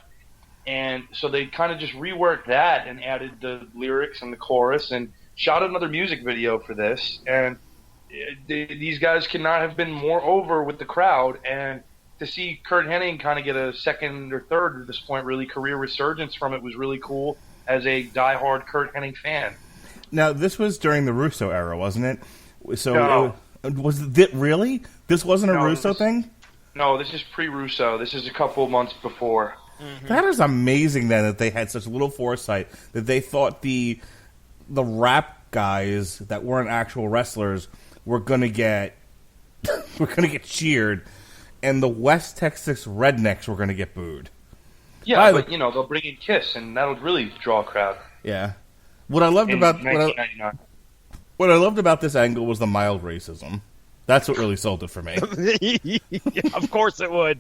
And so they kind of just reworked that and added the lyrics and the chorus and shot another music video for this. And these guys could not have been more over with the crowd. And to see Kurt Hennig kind of get a second or third at this point, really career resurgence from it was really cool as a diehard Kurt Hennig fan. Now, this was during the Russo era, wasn't it? So No. was it really? This wasn't a No, Russo thing? No, this is pre-Russo. This is a couple of months before. Mm-hmm. That is amazing, then, that they had such little foresight that they thought the rap guys that weren't actual wrestlers were gonna get cheered, and the West Texas rednecks were gonna get booed. Yeah, but they'll bring in Kiss, and that'll really draw a crowd. Yeah. What I loved about 1999. What I loved about this angle was the mild racism. That's what really sold it for me. Yeah, of course it would.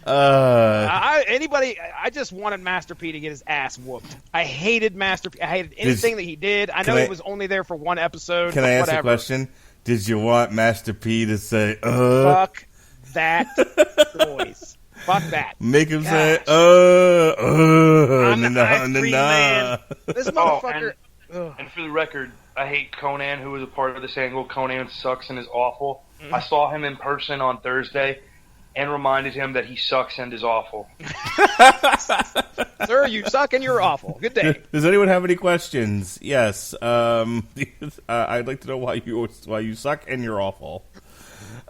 I just wanted Master P to get his ass whooped. I hated Master P. I hated anything that he did. I know he was only there for one episode. Can I ask a question? Did you want Master P to say, Fuck that noise. Fuck that. Make him say, I'm the ice-cream man. This motherfucker... And for the record, I hate Conan, who was a part of this angle. Conan sucks and is awful. Mm-hmm. I saw him in person on Thursday and reminded him that he sucks and is awful. Sir, you suck and you're awful. Good day. Does anyone have any questions? Yes. I'd like to know why you suck and you're awful.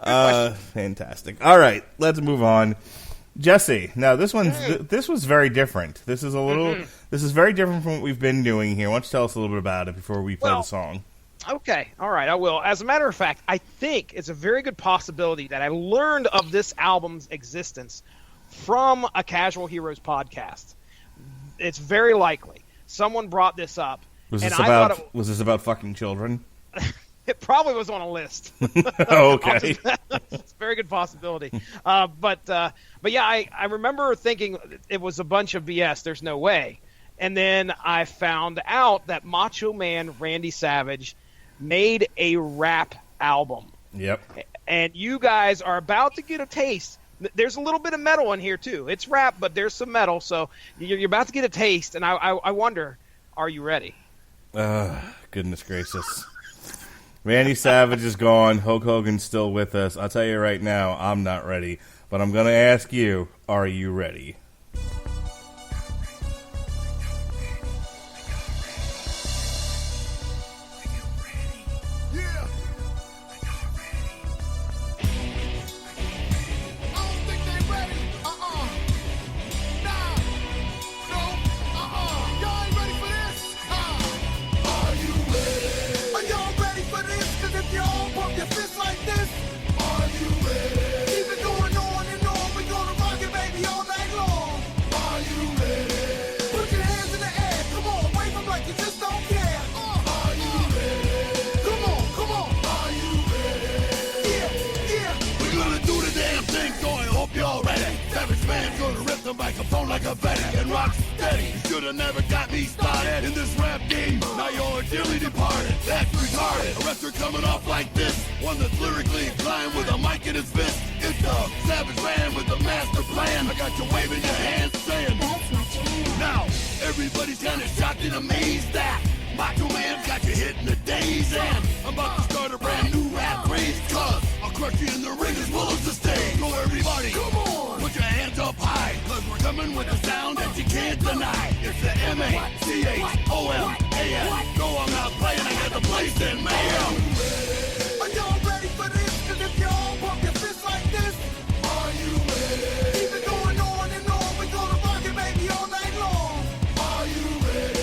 Fantastic. All right, let's move on. Jesse, now this was very different. This is this is very different from what we've been doing here. Why don't you tell us a little bit about it before we play the song? Okay, all right, I will. As a matter of fact, I think it's a very good possibility that I learned of this album's existence from a Casual Heroes podcast. It's very likely. Someone brought this up. Was this about fucking children? It probably was on a list. Oh, okay. It's a very good possibility. But yeah, I remember thinking it was a bunch of BS. There's no way. And then I found out that Macho Man Randy Savage made a rap album. Yep. And you guys are about to get a taste. There's a little bit of metal in here, too. It's rap, but there's some metal. So you're about to get a taste. And I wonder, are you ready? Goodness gracious. Randy Savage is gone. Hulk Hogan's still with us. I'll tell you right now, I'm not ready. But I'm going to ask you, are you ready? Microphone like a Betty and rock steady. You should have never got me started in this rap game. Now you're dearly departed. That's retarded. A wrestler coming off like this, one that's lyrically inclined with a mic in his fist. It's a savage man with a master plan. I got you waving your hands saying, that's my jam. Now everybody's kind of shocked and amazed that Macho Man's got you hitting the days. And I'm about to start a brand new rap craze, cause I'll crush you in the ring as well as the stage. So everybody, come on, put your hands up high, cause we're coming with a sound that you can't deny. It's the M-A-C-H-O-M-A-N. No, I'm not playing, I got the place in mayhem. Are y'all ready for this? Cause if y'all pump your fists like this, are you ready? Keep it going on and on, we're gonna rock it, baby, all night long. Are you ready?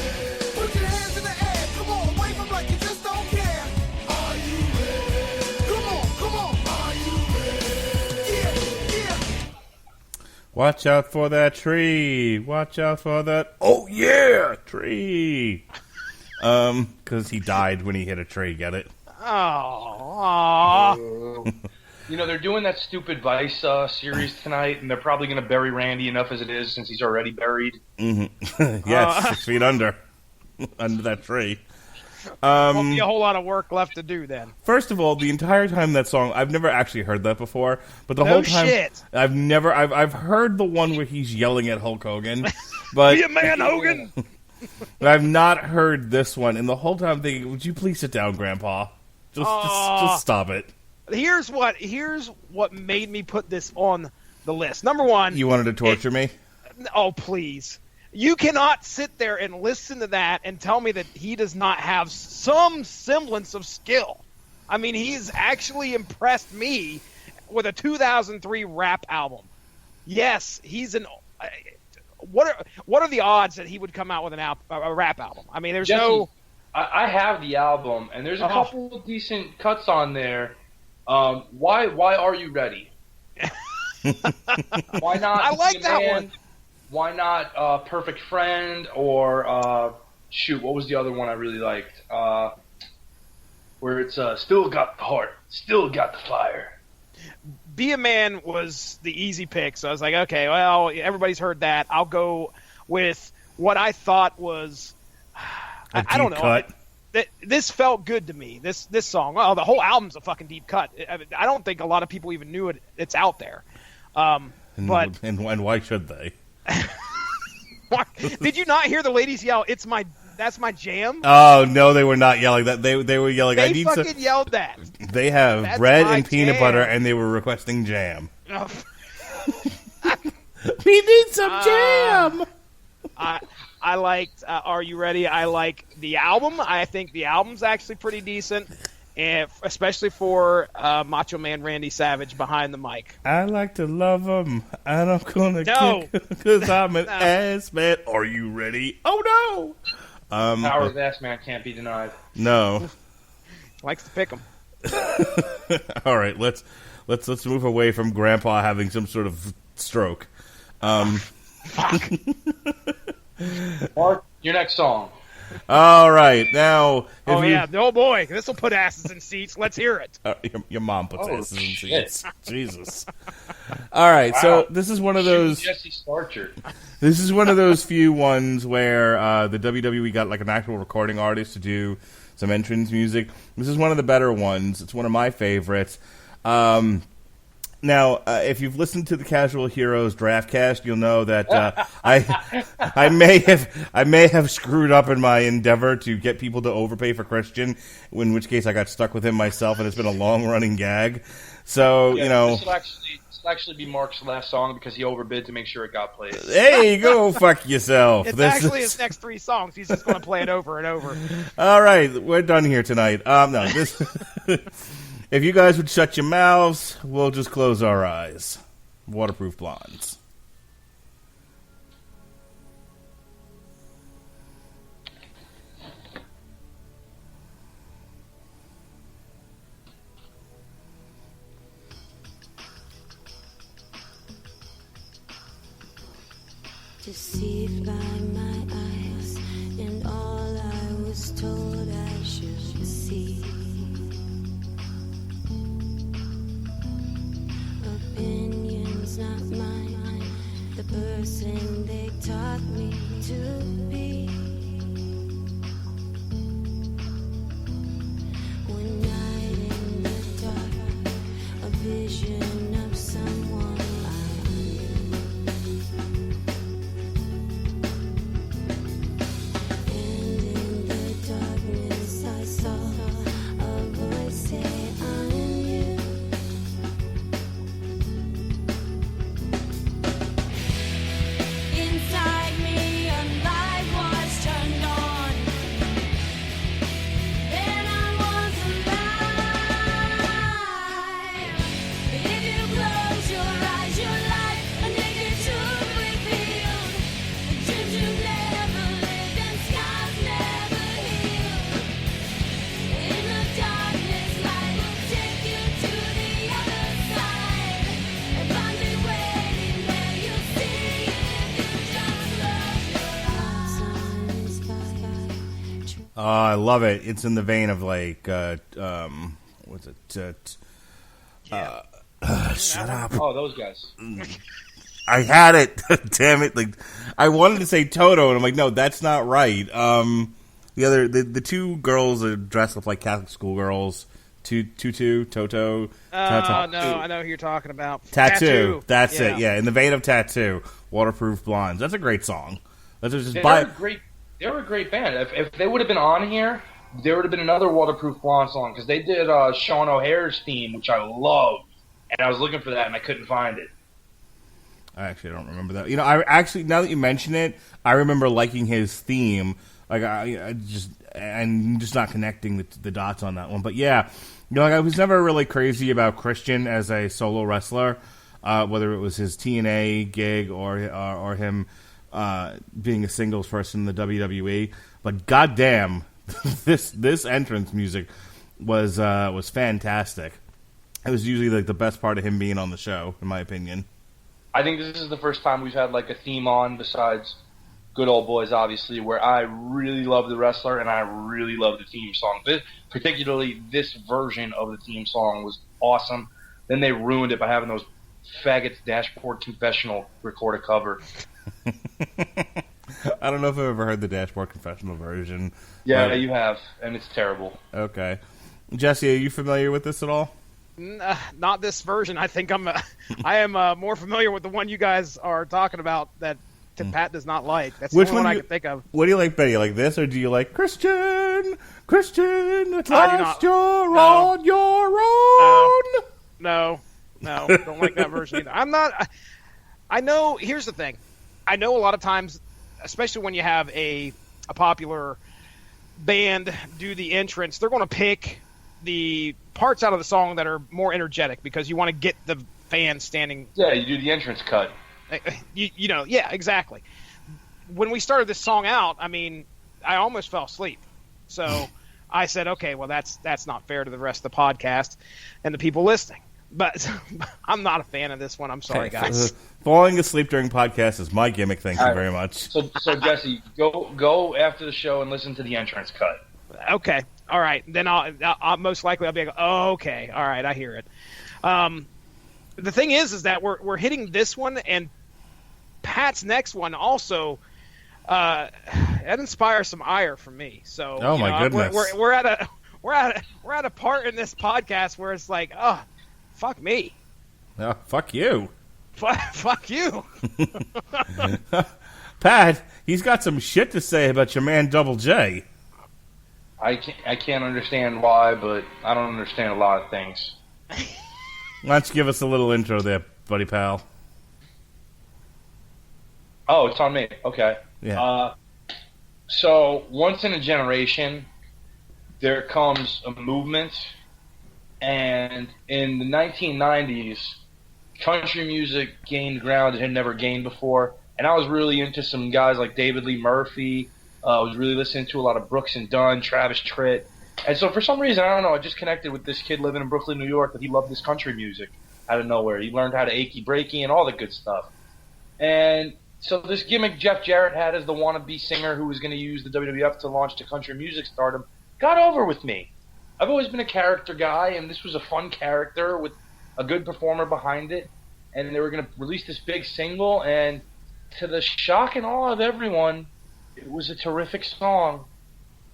Put your hands in the air, come on, wave them like you just don't care. Are you ready? Come on, are you ready? Yeah. Watch out for that tree. Watch out for that, oh yeah, tree. Because he died when he hit a tree, get it? Oh. They're doing that stupid Vice series tonight, and they're probably going to bury Randy enough as it is since he's already buried. Mm-hmm. Yes, 6 feet under that tree. Won't be a whole lot of work left to do then. First of all, the entire time that song, I've never actually heard that before, but the whole time shit. I've heard the one where he's yelling at Hulk Hogan, but be a man, Hogan. But I've not heard this one, and the whole time I'm thinking, would you please sit down, Grandpa? Just stop it. Here's what made me put this on the list. Number one, you wanted to torture me? Oh, please. You cannot sit there and listen to that and tell me that he does not have some semblance of skill. I mean, he's actually impressed me with a 2003 rap album. Yes, he's an. What are the odds that he would come out with a rap album? I mean, there's Jesse, no. I have the album, and there's a couple of decent cuts on there. Why are you ready? Why not? I like that Man? one. Why not Perfect Friend or what was the other one I really liked? Where it's still got the heart, still got the fire. Be a Man was the easy pick, so I was like, okay, well, everybody's heard that. I'll go with what I thought was, I don't know. Cut. This felt good to me. This song. Well, the whole album's a fucking deep cut. I don't think a lot of people even knew it's out there. And why should they? Did you not hear the ladies yell? That's my jam. Oh no, they were not yelling that. They were yelling. They fucking yelled that. They have That's bread my and peanut jam. butter, and they were requesting jam. Oh. We need some jam. I liked Are You Ready? I like the album. I think the album's actually pretty decent, and especially for Macho Man Randy Savage behind the mic. I like to love them, and I'm gonna kick because I'm an ass man. Are you ready? Oh no! Power of Ass Man can't be denied. No. Likes to pick them. All right, let's move away from Grandpa having some sort of stroke. Fuck. Mark, your next song. All right, now. Oh boy, this will put asses in seats. Let's hear it. Your mom puts asses in seats. Jesus. All right, so this is one of those. Jesse Starcher. This is one of those few ones where the WWE got like an actual recording artist to do some entrance music. This is one of the better ones. It's one of my favorites. Now, if you've listened to the Casual Heroes Draftcast, you'll know that I may have screwed up in my endeavor to get people to overpay for Christian, in which case I got stuck with him myself, and it's been a long-running gag. So, this will actually be Mark's last song because he overbid to make sure it got played. Hey, go fuck yourself. It's actually his next 3 songs. He's just going to play it over and over. All right, we're done here tonight. No, this. If you guys would shut your mouths, we'll just close our eyes. Waterproof Blondes. Deceived by my eyes, and all I was told I should see. Opinions not mine, the person they taught me to be. One night in the dark, a vision of someone I knew. And in the darkness I saw a voice say, I'm you. Inside me a light was turned on. Then I was alive. If you close your eyes, your life a naked truth revealed. Dreams you never lived and scars never healed. In the darkness, light will take you to the other side. And find me waiting there, you'll see if you just close your eyes. Oh, I love it. It's in the vein of like, what's it? Shut up. Oh, those guys. I had it. Damn it. Like, I wanted to say Toto, and I'm like, no, that's not right. The 2 girls are dressed up like Catholic schoolgirls. Toto. No, I know who you're talking about. Tattoo. That's Yeah. it. Yeah, in the vein of Tattoo. Waterproof Blondes. That's a great song. That's just They were a great band. If they would have been on here, there would have been another Waterproof Blonde song because they did Sean O'Hare's theme, which I loved, and I was looking for that and I couldn't find it. I actually don't remember that. I actually, now that you mention it, I remember liking his theme. Like I'm just not connecting the dots on that one. But yeah, I was never really crazy about Christian as a solo wrestler, whether it was his TNA gig or him being a singles person in the WWE. But goddamn, this entrance music was fantastic. It was usually like the best part of him being on the show, in my opinion. I think this is the first time we've had like a theme on besides Good Old Boys, obviously, where I really love the wrestler and I really love the theme song. Particularly this version of the theme song was awesome. Then they ruined it by having those faggots Dashboard Confessional record a cover. I don't know if I've ever heard the Dashboard Confessional version. Yeah, you have, and it's terrible. Okay. Jesse, are you familiar with this at all? Not this version. I think I am more familiar with the one you guys are talking about that Pat does not like. That's Which the one I can think of. What do you like better? You like this, or do you like Christian, at last you're on your own? No, don't like that version either. I'm not. I know. Here's the thing. I know a lot of times, especially when you have a popular band do the entrance, they're going to pick the parts out of the song that are more energetic because you want to get the fans standing. Yeah, you do the entrance cut. You know, yeah, exactly. When we started this song out, I mean, I almost fell asleep. So I said, okay, well, that's not fair to the rest of the podcast and the people listening. But I'm not a fan of this one. I'm sorry, guys. Falling asleep during podcasts is my gimmick. Thank you very much. So Jesse, go after the show and listen to the entrance cut. Okay. All right. Then I'll most likely I'll be like, oh, okay. All right. I hear it. The thing is that we're hitting this one, and Pat's next one also that inspires some ire from me. So oh my goodness, we're at a part in this podcast where it's like, oh, fuck me. Fuck you. Fuck you. Pat, he's got some shit to say about your man Double J. I can't understand why, but I don't understand a lot of things. Why don't you give us a little intro there, buddy pal? Oh, it's on me. Okay. Yeah. So once in a generation, there comes a movement, and in the 1990s, country music gained ground it had never gained before, and I was really into some guys like David Lee Murphy. I was really listening to a lot of Brooks and Dunn, Travis Tritt. And so for some reason, I don't know, I just connected with this kid living in Brooklyn, New York, that he loved this country music out of nowhere. He learned how to achy breaky and all the good stuff. And so this gimmick Jeff Jarrett had as the wannabe singer who was going to use the WWF to launch to country music stardom got over with me. I've always been a character guy, and this was a fun character with a good performer behind it. And they were going to release this big single, and to the shock and awe of everyone, it was a terrific song,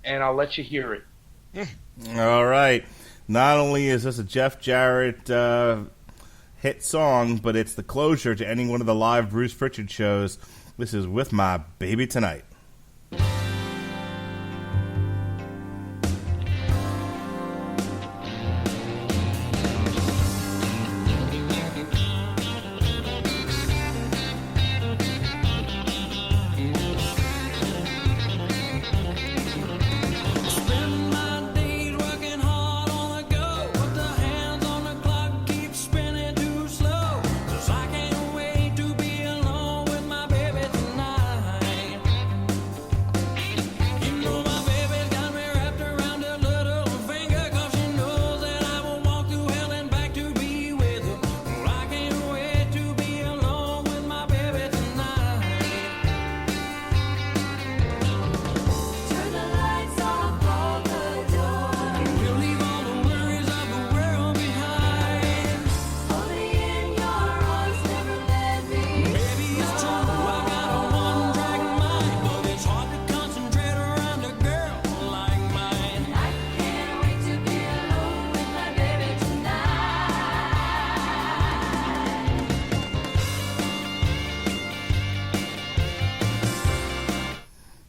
and I'll let you hear it. All right. Not only is this a Jeff Jarrett hit song, but it's the closure to any one of the live Bruce Pritchard shows. This is With My Baby Tonight.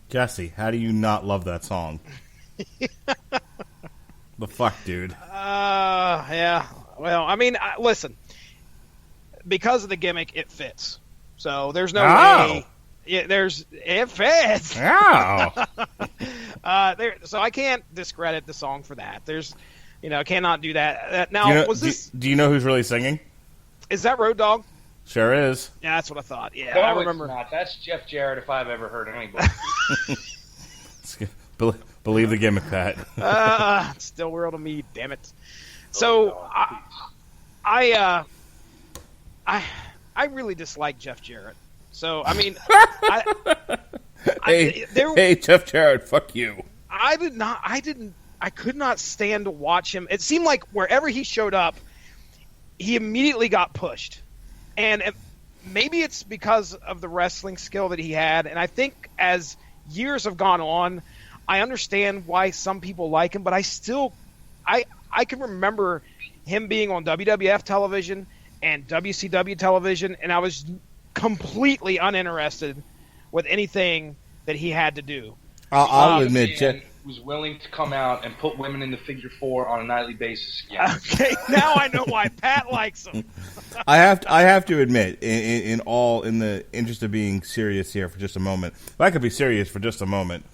Jesse, how do you not love that song? The fuck, dude? Yeah. Well, I mean, listen. Because of the gimmick, it fits. So there's no way. Yeah, it fits. Oh. So I can't discredit the song for that. Cannot do that. Now, do you know who's really singing? Is that Road Dogg? Sure is. Yeah, that's what I thought. Yeah, No, I remember. It's not. That's Jeff Jarrett if I've ever heard anybody. Believe the gimmick, Pat. It's still real to me, damn it. So, I really dislike Jeff Jarrett. So, I mean, hey, Jeff Jarrett, fuck you. I could not stand to watch him. It seemed like wherever he showed up, he immediately got pushed. And maybe it's because of the wrestling skill that he had. And I think as years have gone on, I understand why some people like him, but I can remember him being on WWF television and WCW television, and I was completely uninterested with anything that he had to do. I'll admit, Jeff was willing to come out and put women in the figure 4 on a nightly basis again. Okay, now I know why Pat likes him. I have to admit, in the interest of being serious here for just a moment, if I could be serious for just a moment,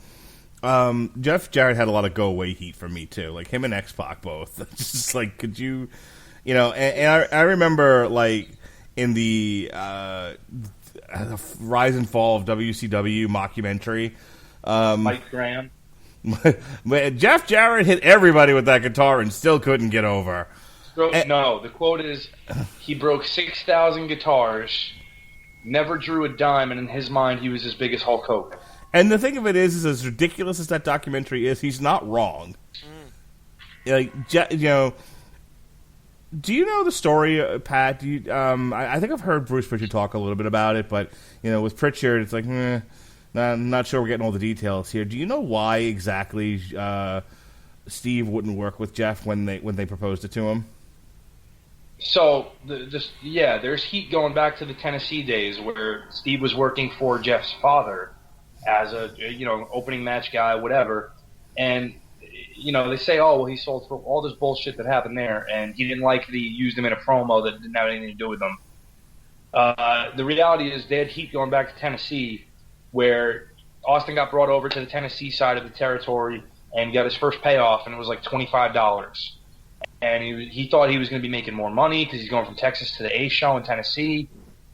Jeff Jarrett had a lot of go away heat for me too. Like him and X-Pac both. Just like, could you, and I remember like in the Rise and Fall of WCW mockumentary, Mike Graham. Jeff Jarrett hit everybody with that guitar and still couldn't get over. No, the quote is, he broke 6,000 guitars, never drew a dime, and in his mind, he was as big as Hulk Hogan. And the thing of it is as ridiculous as that documentary is, he's not wrong. Like, do you know the story, Pat? I think I've heard Bruce Pritchard talk a little bit about it, but with Pritchard, it's like, I'm not sure we're getting all the details here. Do you know why exactly Steve wouldn't work with Jeff when they proposed it to him? So, there's heat going back to the Tennessee days where Steve was working for Jeff's father as a opening match guy, whatever, and they say, oh well, he sold for all this bullshit that happened there, and he didn't like that he used him in a promo that didn't have anything to do with them. The reality is they had heat going back to Tennessee, where Austin got brought over to the Tennessee side of the territory and got his first payoff, and it was like $25. And he thought he was going to be making more money because he's going from Texas to the A show in Tennessee,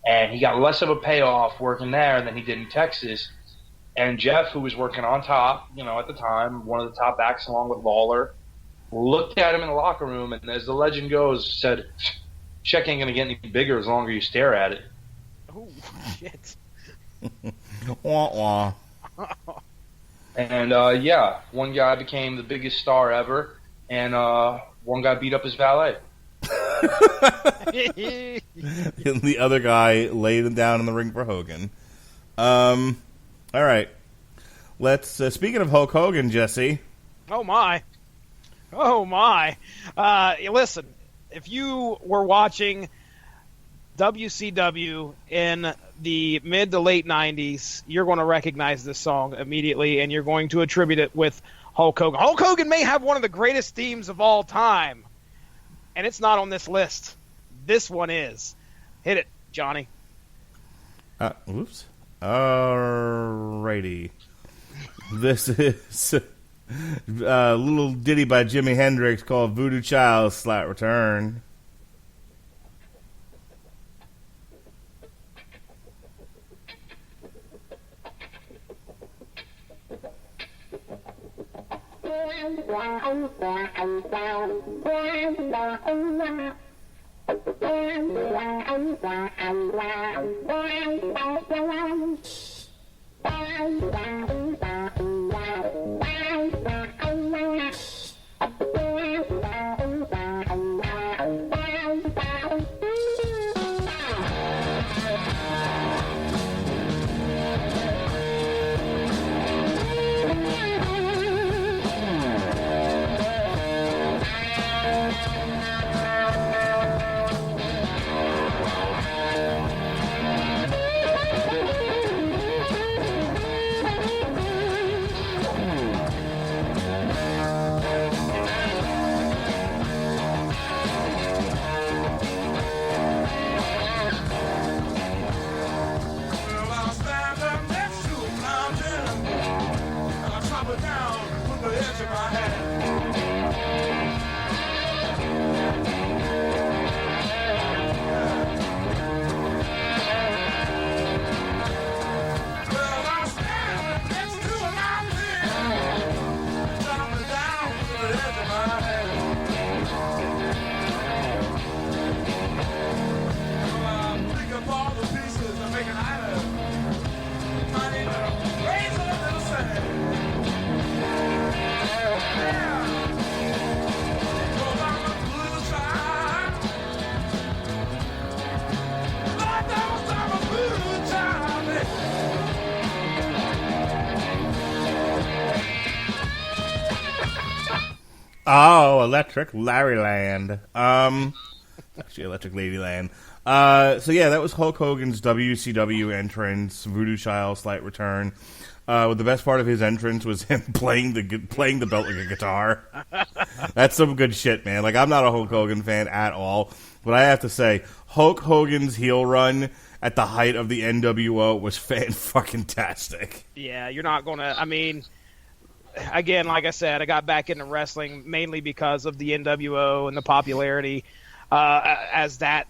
and he got less of a payoff working there than he did in Texas. And Jeff, who was working on top, at the time, one of the top acts along with Lawler, looked at him in the locker room and, as the legend goes, said, check ain't going to get any bigger as long as you stare at it. Oh, shit. Wah, wah. And, one guy became the biggest star ever, and one guy beat up his valet. And the other guy laid him down in the ring for Hogan. All right. Let's, speaking of Hulk Hogan, Jesse. Oh, my. Listen, if you were watching WCW in the mid to late 90s, you're going to recognize this song immediately, and you're going to attribute it with Hulk Hogan. Hulk Hogan may have one of the greatest themes of all time, and it's not on this list. This one is. Hit it, Johnny. Oops. Alrighty. This is a little ditty by Jimi Hendrix called Voodoo Child, Slight Return. Oh, Electric Larryland. Actually, Electric Ladyland. So yeah, that was Hulk Hogan's WCW entrance, Voodoo Child slight return. The best part of his entrance was him playing the belt like a guitar. That's some good shit, man. Like, I'm not a Hulk Hogan fan at all, but I have to say, Hulk Hogan's heel run at the height of the NWO was fan-fucking-tastic. Yeah, you're not going to... I mean, again, like I said, I got back into wrestling mainly because of the NWO and the popularity as that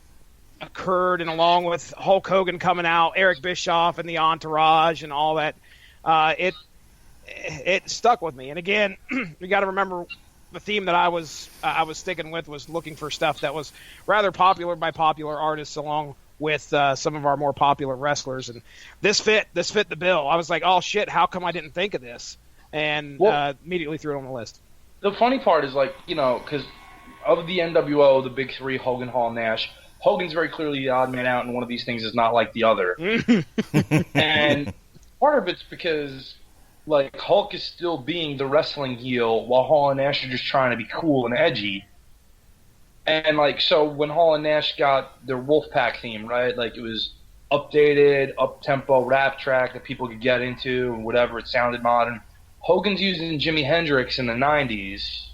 occurred, and along with Hulk Hogan coming out, Eric Bischoff and the Entourage and all that, it stuck with me. And again, you got to remember the theme that I was sticking with was looking for stuff that was rather popular by popular artists, along with some of our more popular wrestlers. And this fit the bill. I was like, oh shit, how come I didn't think of this? And immediately threw it on the list. The funny part is, like, you know, because of the NWO, the big three, Hogan, Hall, Nash, Hogan's very clearly the odd man out, and one of these things is not like the other. And part of it's because, like, Hulk is still being the wrestling heel, while Hall and Nash are just trying to be cool and edgy. And, like, so when Hall and Nash got their Wolfpack theme, right, like, it was updated, up-tempo rap track that people could get into and whatever, it sounded modern. Hogan's using Jimi Hendrix in the 90s.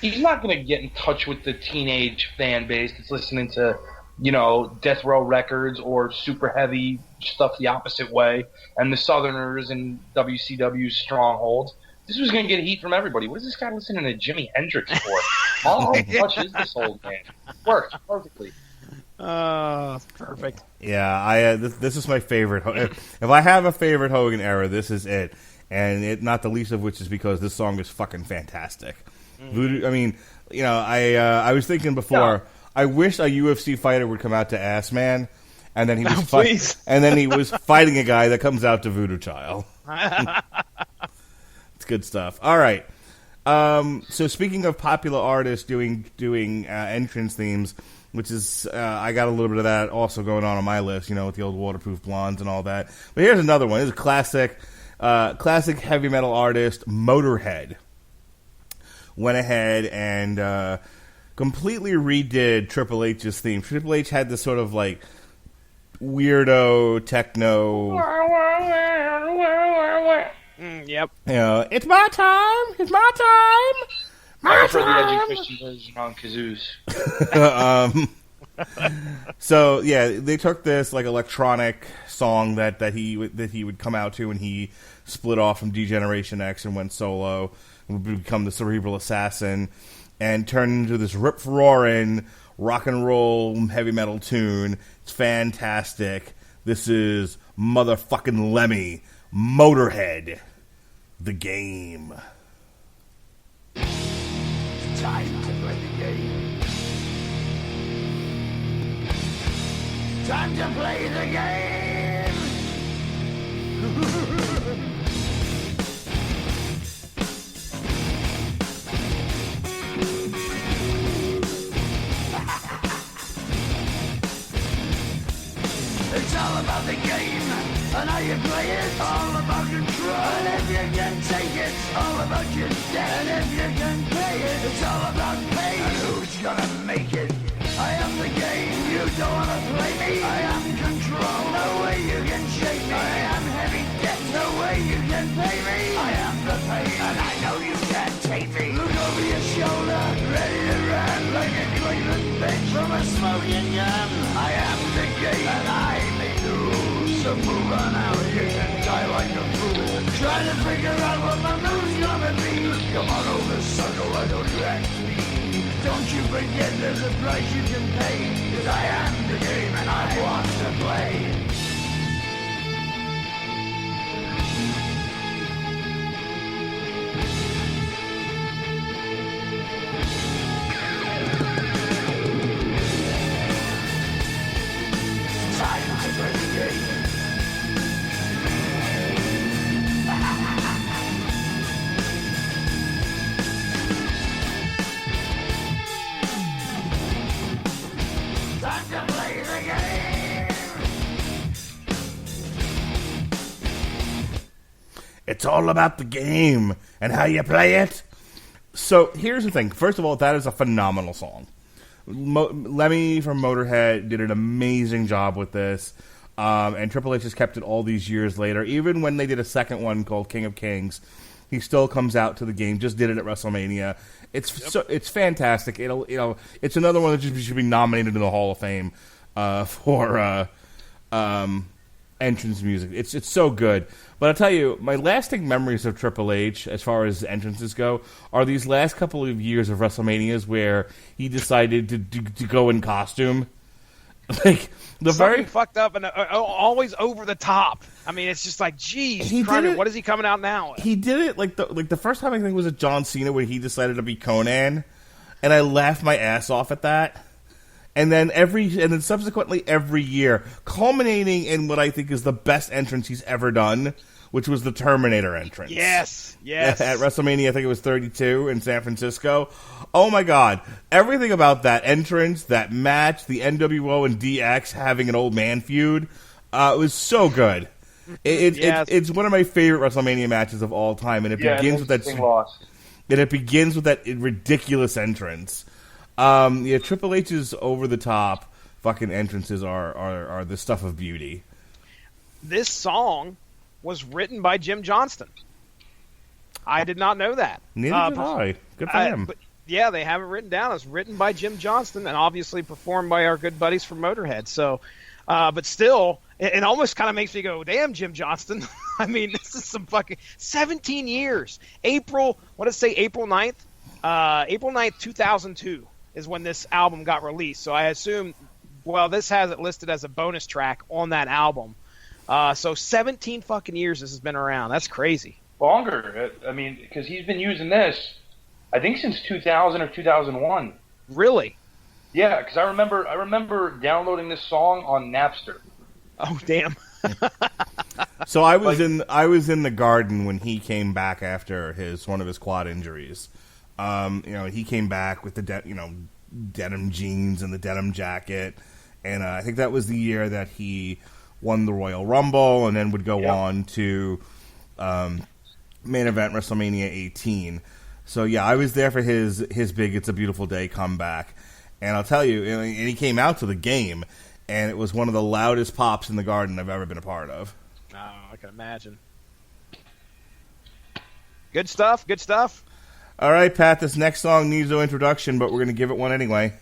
He's not going to get in touch with the teenage fan base that's listening to, you know, Death Row Records or super heavy stuff the opposite way, and the Southerners and WCW's strongholds. This was going to get heat from everybody. What is this guy listening to Jimi Hendrix for? How much is this old man? Works perfectly. Perfect. Yeah, this is my favorite. If I have a favorite Hogan era, this is it. And it, not the least of which is because this song is fucking fantastic. Voodoo, I mean, you know, I was thinking before, I wish a UFC fighter would come out to Ass Man, and then he was fighting a guy that comes out to Voodoo Child. It's good stuff. All right. So speaking of popular artists doing entrance themes, which is I got a little bit of that also going on my list, you know, with the old Waterproof Blondes and all that. But here's another one. This is a classic heavy metal artist, Motorhead. Went ahead and completely redid Triple H's theme. Triple H had this sort of like weirdo techno. Yep. You know, it's my time. It's my time. I prefer the edgy Christian version on kazoos. So yeah, they took this like electronic song that he would come out to, and he split off from D-Generation X and went solo. Would become the Cerebral Assassin, and turn into this rip-roaring rock and roll heavy metal tune. It's fantastic. This is motherfucking Lemmy, Motorhead, the game. It's time to play the game. Time to play the game. It's all about the game and how you play it. All about control, and if you can take it, all about your debt. And if you can pay it, it's all about pay. And who's gonna make it? I am the game. You don't wanna play me. I am control. No way you can shake me. I am heavy debt. No way you can pay me. I am the pain, and I know you can't take me. Look over your shoulder, ready to run like a Cleveland bitch from a smoking gun. I am the game, and I make the rules. So move on out, you can die like a fool. Try to figure out what my move's gonna be. Come on over, sucker, why don't you act me? Don't you forget there's a price you can pay. 'Cause I am the game and I want to play. Time to play the game. Time to play the game. It's all about the game and how you play it. So here's the thing. First of all, that is a phenomenal song. Lemmy from Motorhead did an amazing job with this. And Triple H has kept it all these years later. Even when they did a second one called King of Kings, he still comes out to the game. Just did it at WrestleMania. It's fantastic. It's another one that should be nominated in the Hall of Fame for entrance music. It's so good. But I'll tell you, my lasting memories of Triple H, as far as entrances go, are these last couple of years of WrestleManias where he decided to go in costume. Like the Something very fucked up and always over the top. I mean, it's just like, geez, what is he coming out now? He did it like the first time I think was at John Cena when he decided to be Conan, and I laughed my ass off at that. And then subsequently every year, culminating in what I think is the best entrance he's ever done, which was the Terminator entrance. Yes. At WrestleMania, I think it was 32 in San Francisco. Oh my God. Everything about that entrance, that match, the NWO and DX having an old man feud, it was so good. It's one of my favorite WrestleMania matches of all time, and it begins with that ridiculous entrance. Triple H's over the top fucking entrances are the stuff of beauty. This song was written by Jim Johnston. I did not know that. Neither did I. Good for him. But yeah, they have it written down. It's written by Jim Johnston and obviously performed by our good buddies from Motorhead. So, but still, it almost kind of makes me go, damn, Jim Johnston. I mean, this is some fucking 17 years. April 9th? April 9th, 2002 is when this album got released. So I assume, this has it listed as a bonus track on that album. So 17 fucking years this has been around. That's crazy. Longer. I mean, because he's been using this, I think, since 2000 or 2001. Really? Yeah, because I remember downloading this song on Napster. Oh, damn. So I was in the Garden when he came back after one of his quad injuries. He came back with the denim jeans and the denim jacket, and I think that was the year that he won the Royal Rumble and then would go on to main event WrestleMania 18. So yeah, I was there for his big "It's a Beautiful Day" comeback, and I'll tell you, and he came out to the game, and it was one of the loudest pops in the Garden I've ever been a part of. Oh, I can imagine. Good stuff. Good stuff. All right, Pat, this next song needs no introduction, but we're going to give it one anyway.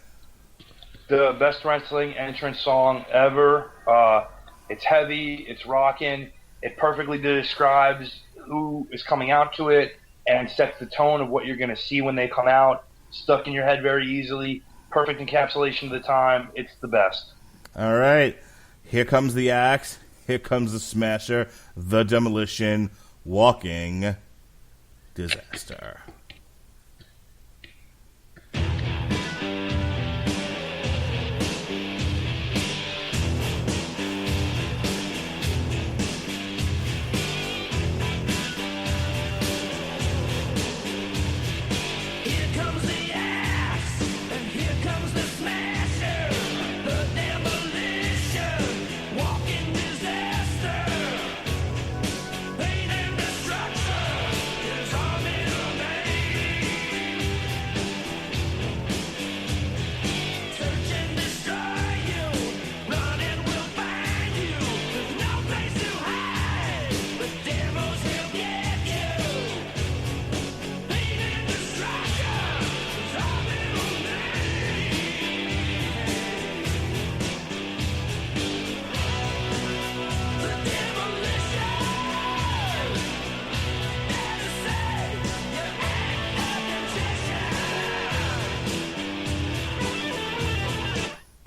The best wrestling entrance song ever. It's heavy, it's rocking, it perfectly describes who is coming out to it and sets the tone of what you're going to see when they come out. Stuck in your head very easily. Perfect encapsulation of the time. It's the best. All right. Here comes the Axe. Here comes the Smasher. The Demolition. Walking Disaster.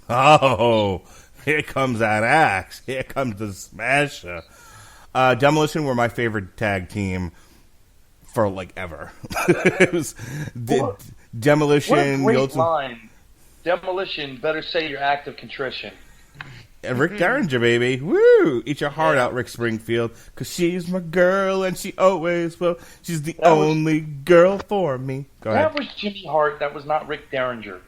Oh, here comes that Axe. Here comes the Smasher. Demolition were my favorite tag team for, ever. It was Demolition. What a great line. Demolition, better say your act of contrition. And Rick Derringer, baby. Woo! Eat your heart out, Rick Springfield. Because she's my girl, and she always will. She's the only girl for me. Go ahead. That was Jimmy Hart. That was not Rick Derringer.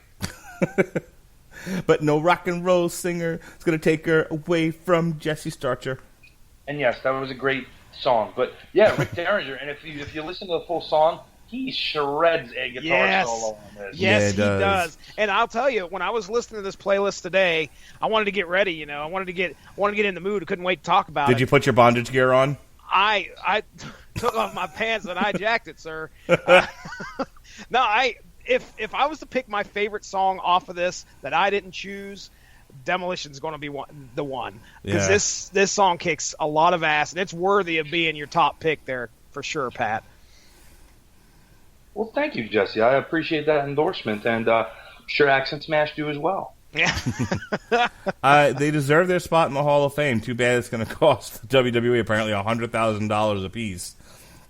But no rock and roll singer is going to take her away from Jesse Starcher. And yes, that was a great song. But yeah, Rick Derringer. And if you listen to the full song, he shreds a guitar solo on this. Yes, he does. And I'll tell you, when I was listening to this playlist today, I wanted to get ready. You know, I wanted to get in the mood. I couldn't wait to talk about it. Did you put your bondage gear on? I took off my pants and I jacked it, sir. No, if I was to pick my favorite song off of this that I didn't choose, Demolition's going to be the one, because this song kicks a lot of ass and it's worthy of being your top pick there for sure, Pat. Well, thank you, Jesse. I appreciate that endorsement, and I'm sure Accent Smash do as well. Yeah. They deserve their spot in the Hall of Fame. Too bad it's going to cost WWE apparently $100,000 a piece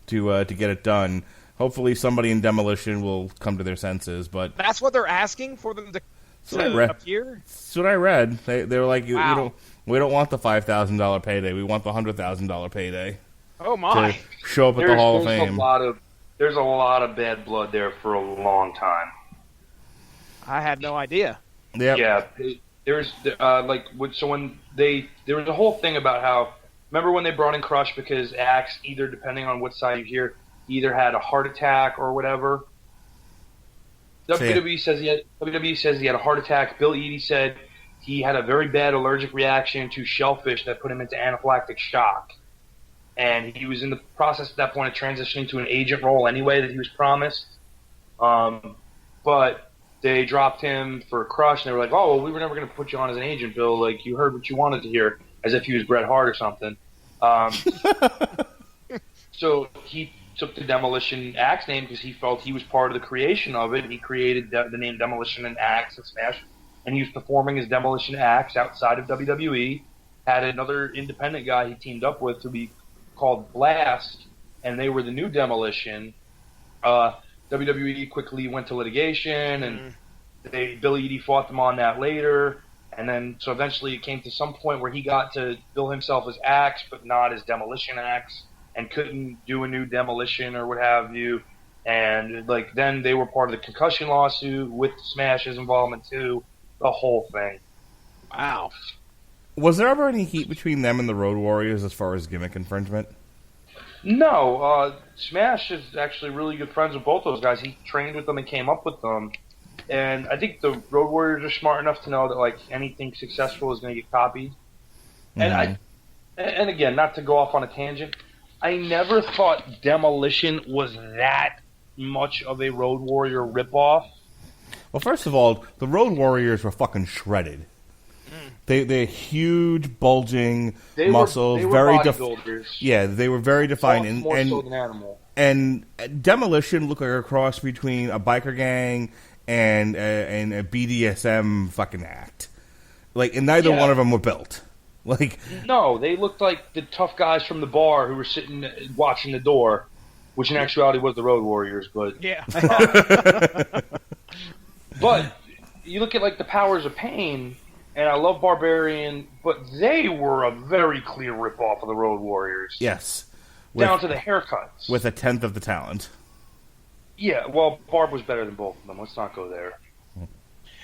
to get it done. Hopefully somebody in Demolition will come to their senses. But that's what they're asking for them to appear? That's what I read. They were like, wow. we don't want the $5,000 payday. We want the $100,000 payday. Oh, my. To show up at the Hall of Fame. There's a lot of bad blood there for a long time. I had no idea. Yep. Yeah. There's there was a whole thing about how, remember when they brought in Crush because Axe, either depending on what side you hear, either had a heart attack or whatever. WWE says he had a heart attack. Bill Eadie said he had a very bad allergic reaction to shellfish that put him into anaphylactic shock. And he was in the process at that point of transitioning to an agent role anyway that he was promised. But they dropped him for Crush, and they were like, oh, well, we were never going to put you on as an agent, Bill. Like, you heard what you wanted to hear, as if he was Bret Hart or something. So he took the Demolition Axe name because he felt he was part of the creation of it. He created the name Demolition and Axe and Smash, and he was performing as Demolition Axe outside of WWE. Had another independent guy he teamed up with to be called Blast, and they were the new Demolition. WWE quickly went to litigation, and Bill Eadie fought them on that later. And then, so eventually it came to some point where he got to bill himself as Axe, but not as Demolition Axe, and couldn't do a new Demolition or what have you. And like then they were part of the concussion lawsuit with Smash's involvement too, the whole thing. Wow. Was there ever any heat between them and the Road Warriors as far as gimmick infringement? No. Smash is actually really good friends with both those guys. He trained with them and came up with them. And I think the Road Warriors are smart enough to know that like anything successful is going to get copied. And and again, not to go off on a tangent, I never thought Demolition was that much of a Road Warrior ripoff. Well, first of all, the Road Warriors were fucking shredded. They're huge, bulging muscles, they were very bodybuilders. Yeah, they were very defined, More so than Animal. And Demolition looked like a cross between a biker gang and a BDSM fucking act. Like, and neither one of them were built. Like, no, they looked like the tough guys from the bar who were sitting watching the door, which in actuality was the Road Warriors. But yeah, but you look at like the Powers of Pain. And I love Barbarian, but they were a very clear ripoff of the Road Warriors. Yes. Down to the haircuts. With a tenth of the talent. Yeah, well, Barb was better than both of them. Let's not go there.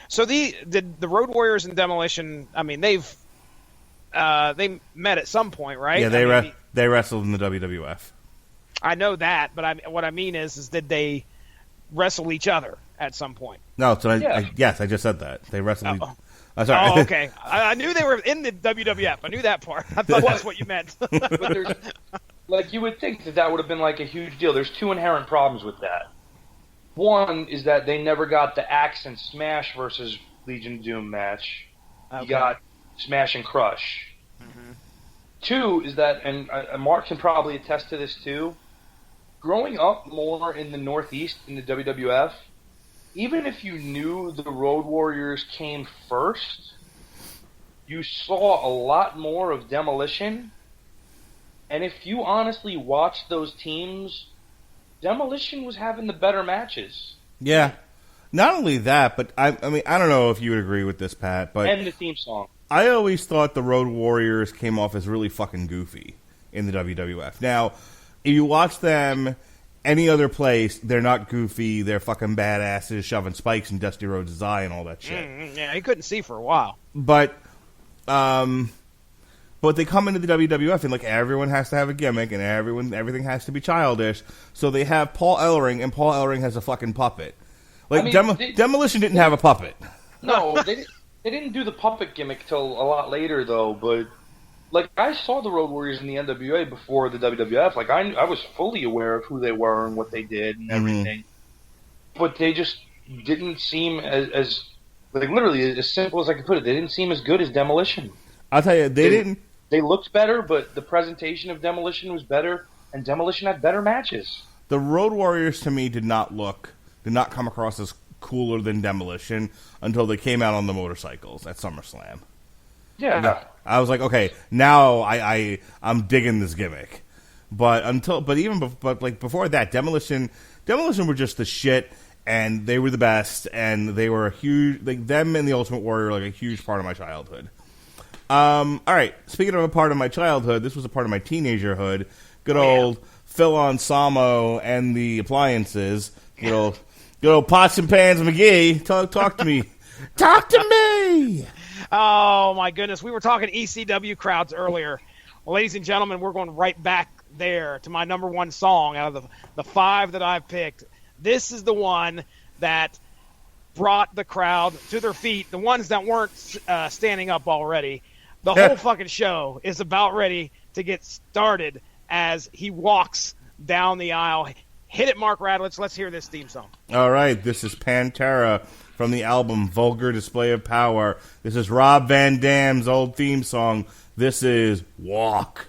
So the Road Warriors and Demolition, I mean, they met at some point, right? Yeah, they wrestled in the WWF. I know that, but what I mean is did they wrestle each other at some point? No, so yes, I just said that. They wrestled sorry. Oh, okay. I knew they were in the WWF. I knew that part. I thought that's what you meant. But like, you would think that would have been like a huge deal. There's two inherent problems with that. One is that they never got the Axe and Smash versus Legion of Doom match. Okay. You got Smash and Crush. Mm-hmm. Two is that, and Mark can probably attest to this too, growing up more in the Northeast in the WWF, even if you knew the Road Warriors came first, you saw a lot more of Demolition. And if you honestly watched those teams, Demolition was having the better matches. Yeah. Not only that, but I mean, I don't know if you would agree with this, Pat, but... And the theme song. I always thought the Road Warriors came off as really fucking goofy in the WWF. Now, if you watch them... Any other place, they're not goofy. They're fucking badasses shoving spikes in Dusty Rhodes' eye and all that shit. Yeah, he couldn't see for a while. But But they come into the WWF and like everyone has to have a gimmick and everything has to be childish. So they have Paul Ellering, and Paul Ellering has a fucking puppet. Like Demolition didn't have a puppet. No, they didn't do the puppet gimmick till a lot later though. But like I saw the Road Warriors in the NWA before the WWF. Like I was fully aware of who they were and what they did and everything. But they just didn't seem as like literally as simple as I could put it. They didn't seem as good as Demolition. I'll tell you, they didn't. They looked better, but the presentation of Demolition was better, and Demolition had better matches. The Road Warriors to me did not come across as cooler than Demolition until they came out on the motorcycles at SummerSlam. Yeah, I was like, okay, now I'm digging this gimmick. But before that, Demolition were just the shit, and they were the best, and they were a huge. Like them and the Ultimate Warrior, like a huge part of my childhood. All right. Speaking of a part of my childhood, this was a part of my teenagerhood. Good old Phil Ansamo and the Appliances. Good old Pots and Pans McGee. Talk to me. Talk to me. Oh my goodness, we were talking ECW crowds earlier. Well, ladies and gentlemen, we're going right back there to my number one song out of the 5 that I've picked. This is the one that brought the crowd to their feet. The ones that weren't standing up already. The whole fucking show is about ready to get started as he walks down the aisle. Hit it, Mark Radulich. Let's hear this theme song. All right, this is Pantera from the album Vulgar Display of Power. This is Rob Van Dam's old theme song. This is Walk.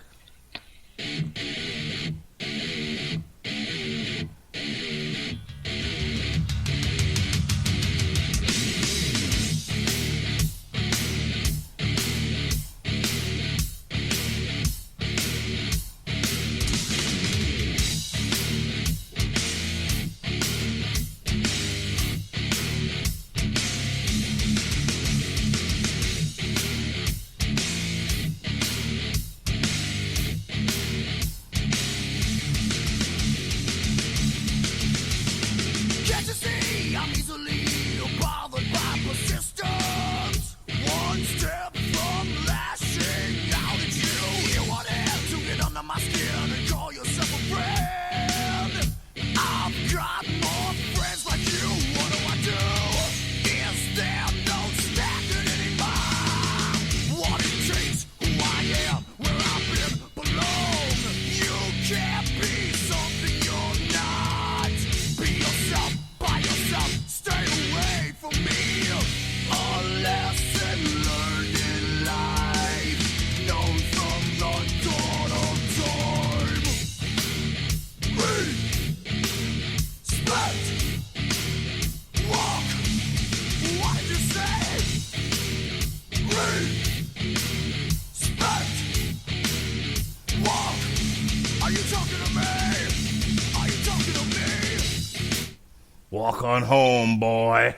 Walk on home, boy.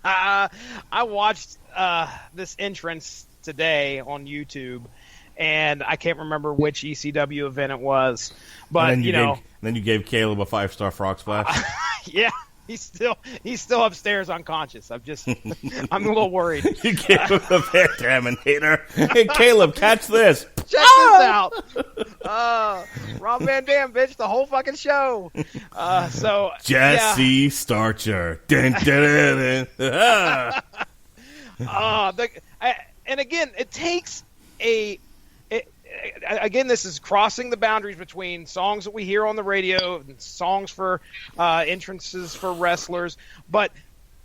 I watched this entrance today on YouTube, and I can't remember which ECW event it was. But and then you gave Caleb a 5-star frog splash. Yeah, he's still upstairs unconscious. I'm a little worried. You gave him a Van Dam hater. Hey, Caleb, catch this. Check this out. Rob Van Dam, bitch, the whole fucking show. Jesse Starcher. Dun, dun, dun, dun. And again, it takes again, this is crossing the boundaries between songs that we hear on the radio and songs for entrances for wrestlers, but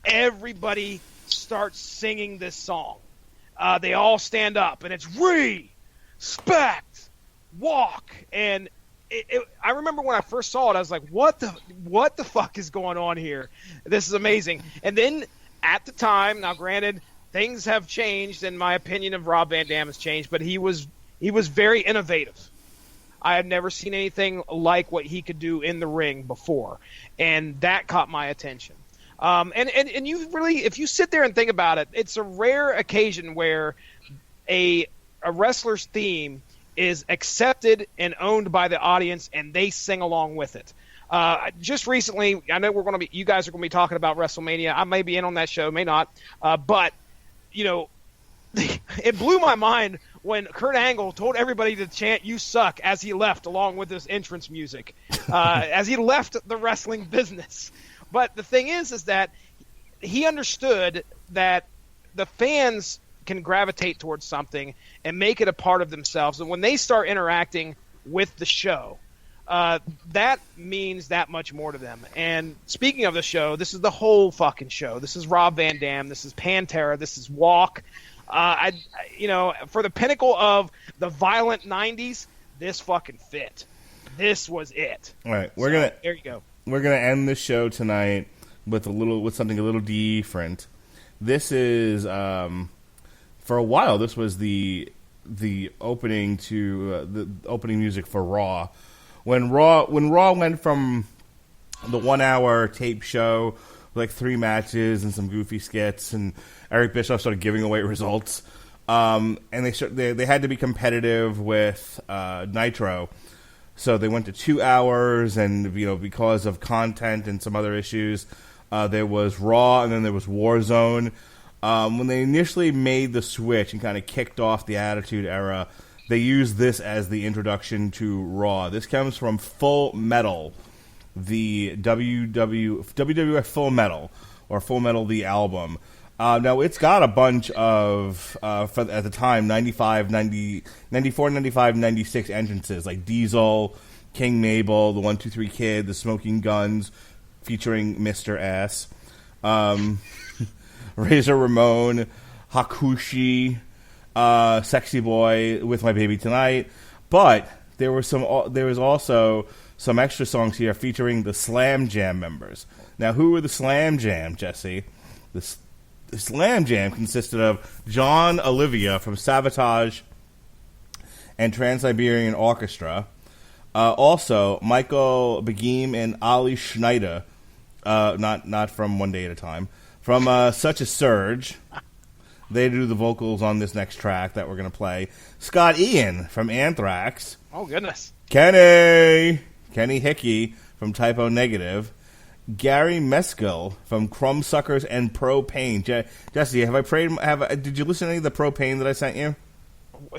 everybody starts singing this song. They all stand up, and it's respect, walk, and I remember when I first saw it, I was like, what the fuck is going on here? This is amazing. And then at the time, now granted, things have changed, and my opinion of Rob Van Dam has changed, but he was very innovative. I had never seen anything like what he could do in the ring before, and that caught my attention. And you really, if you sit there and think about it, it's a rare occasion where a wrestler's theme is accepted and owned by the audience, and they sing along with it. Just recently, I know you guys are going to be talking about WrestleMania. I may be in on that show, may not, but it blew my mind when Kurt Angle told everybody to chant "You suck" as he left, along with his entrance music, as he left the wrestling business. But the thing is that he understood that the fans can gravitate towards something and make it a part of themselves. And when they start interacting with the show, that means that much more to them. And speaking of the show, this is the whole fucking show. This is Rob Van Dam. This is Pantera. This is Walk. For the pinnacle of the violent 90s, this fucking fit. This was it. All right, there you go. We're gonna end the show tonight with something a little different. This is for a while. This was the opening to the opening music for Raw. When Raw went from the 1 hour tape show, like 3 matches and some goofy skits, and Eric Bischoff started giving away results, and they had to be competitive with Nitro. So they went to 2 hours, and because of content and some other issues, there was Raw, and then there was Warzone. When they initially made the switch and kind of kicked off the Attitude Era, they used this as the introduction to Raw. This comes from Full Metal, the WWF Full Metal, or Full Metal the album. Now, it's got a bunch of, at the time, 94, 95, 96 entrances, like Diesel, King Mabel, the 1-2-3 Kid, the Smoking Guns, featuring Mr. S, Razor Ramon, Hakushi, Sexy Boy, With My Baby Tonight. But there was also some extra songs here featuring the Slam Jam members. Now, who were the Slam Jam, Jesse? The Slam Jam consisted of John Olivia from Sabotage and Trans-Siberian Orchestra. Also, Michael Begim and Ali Schneider, not from One Day at a Time, from Such a Surge. They do the vocals on this next track that we're going to play. Scott Ian from Anthrax. Oh, goodness. Kenny Hickey from Typo Negative. Gary Meskel from Crumbsuckers and Propane. Jesse, did you listen to any of the Propane that I sent you?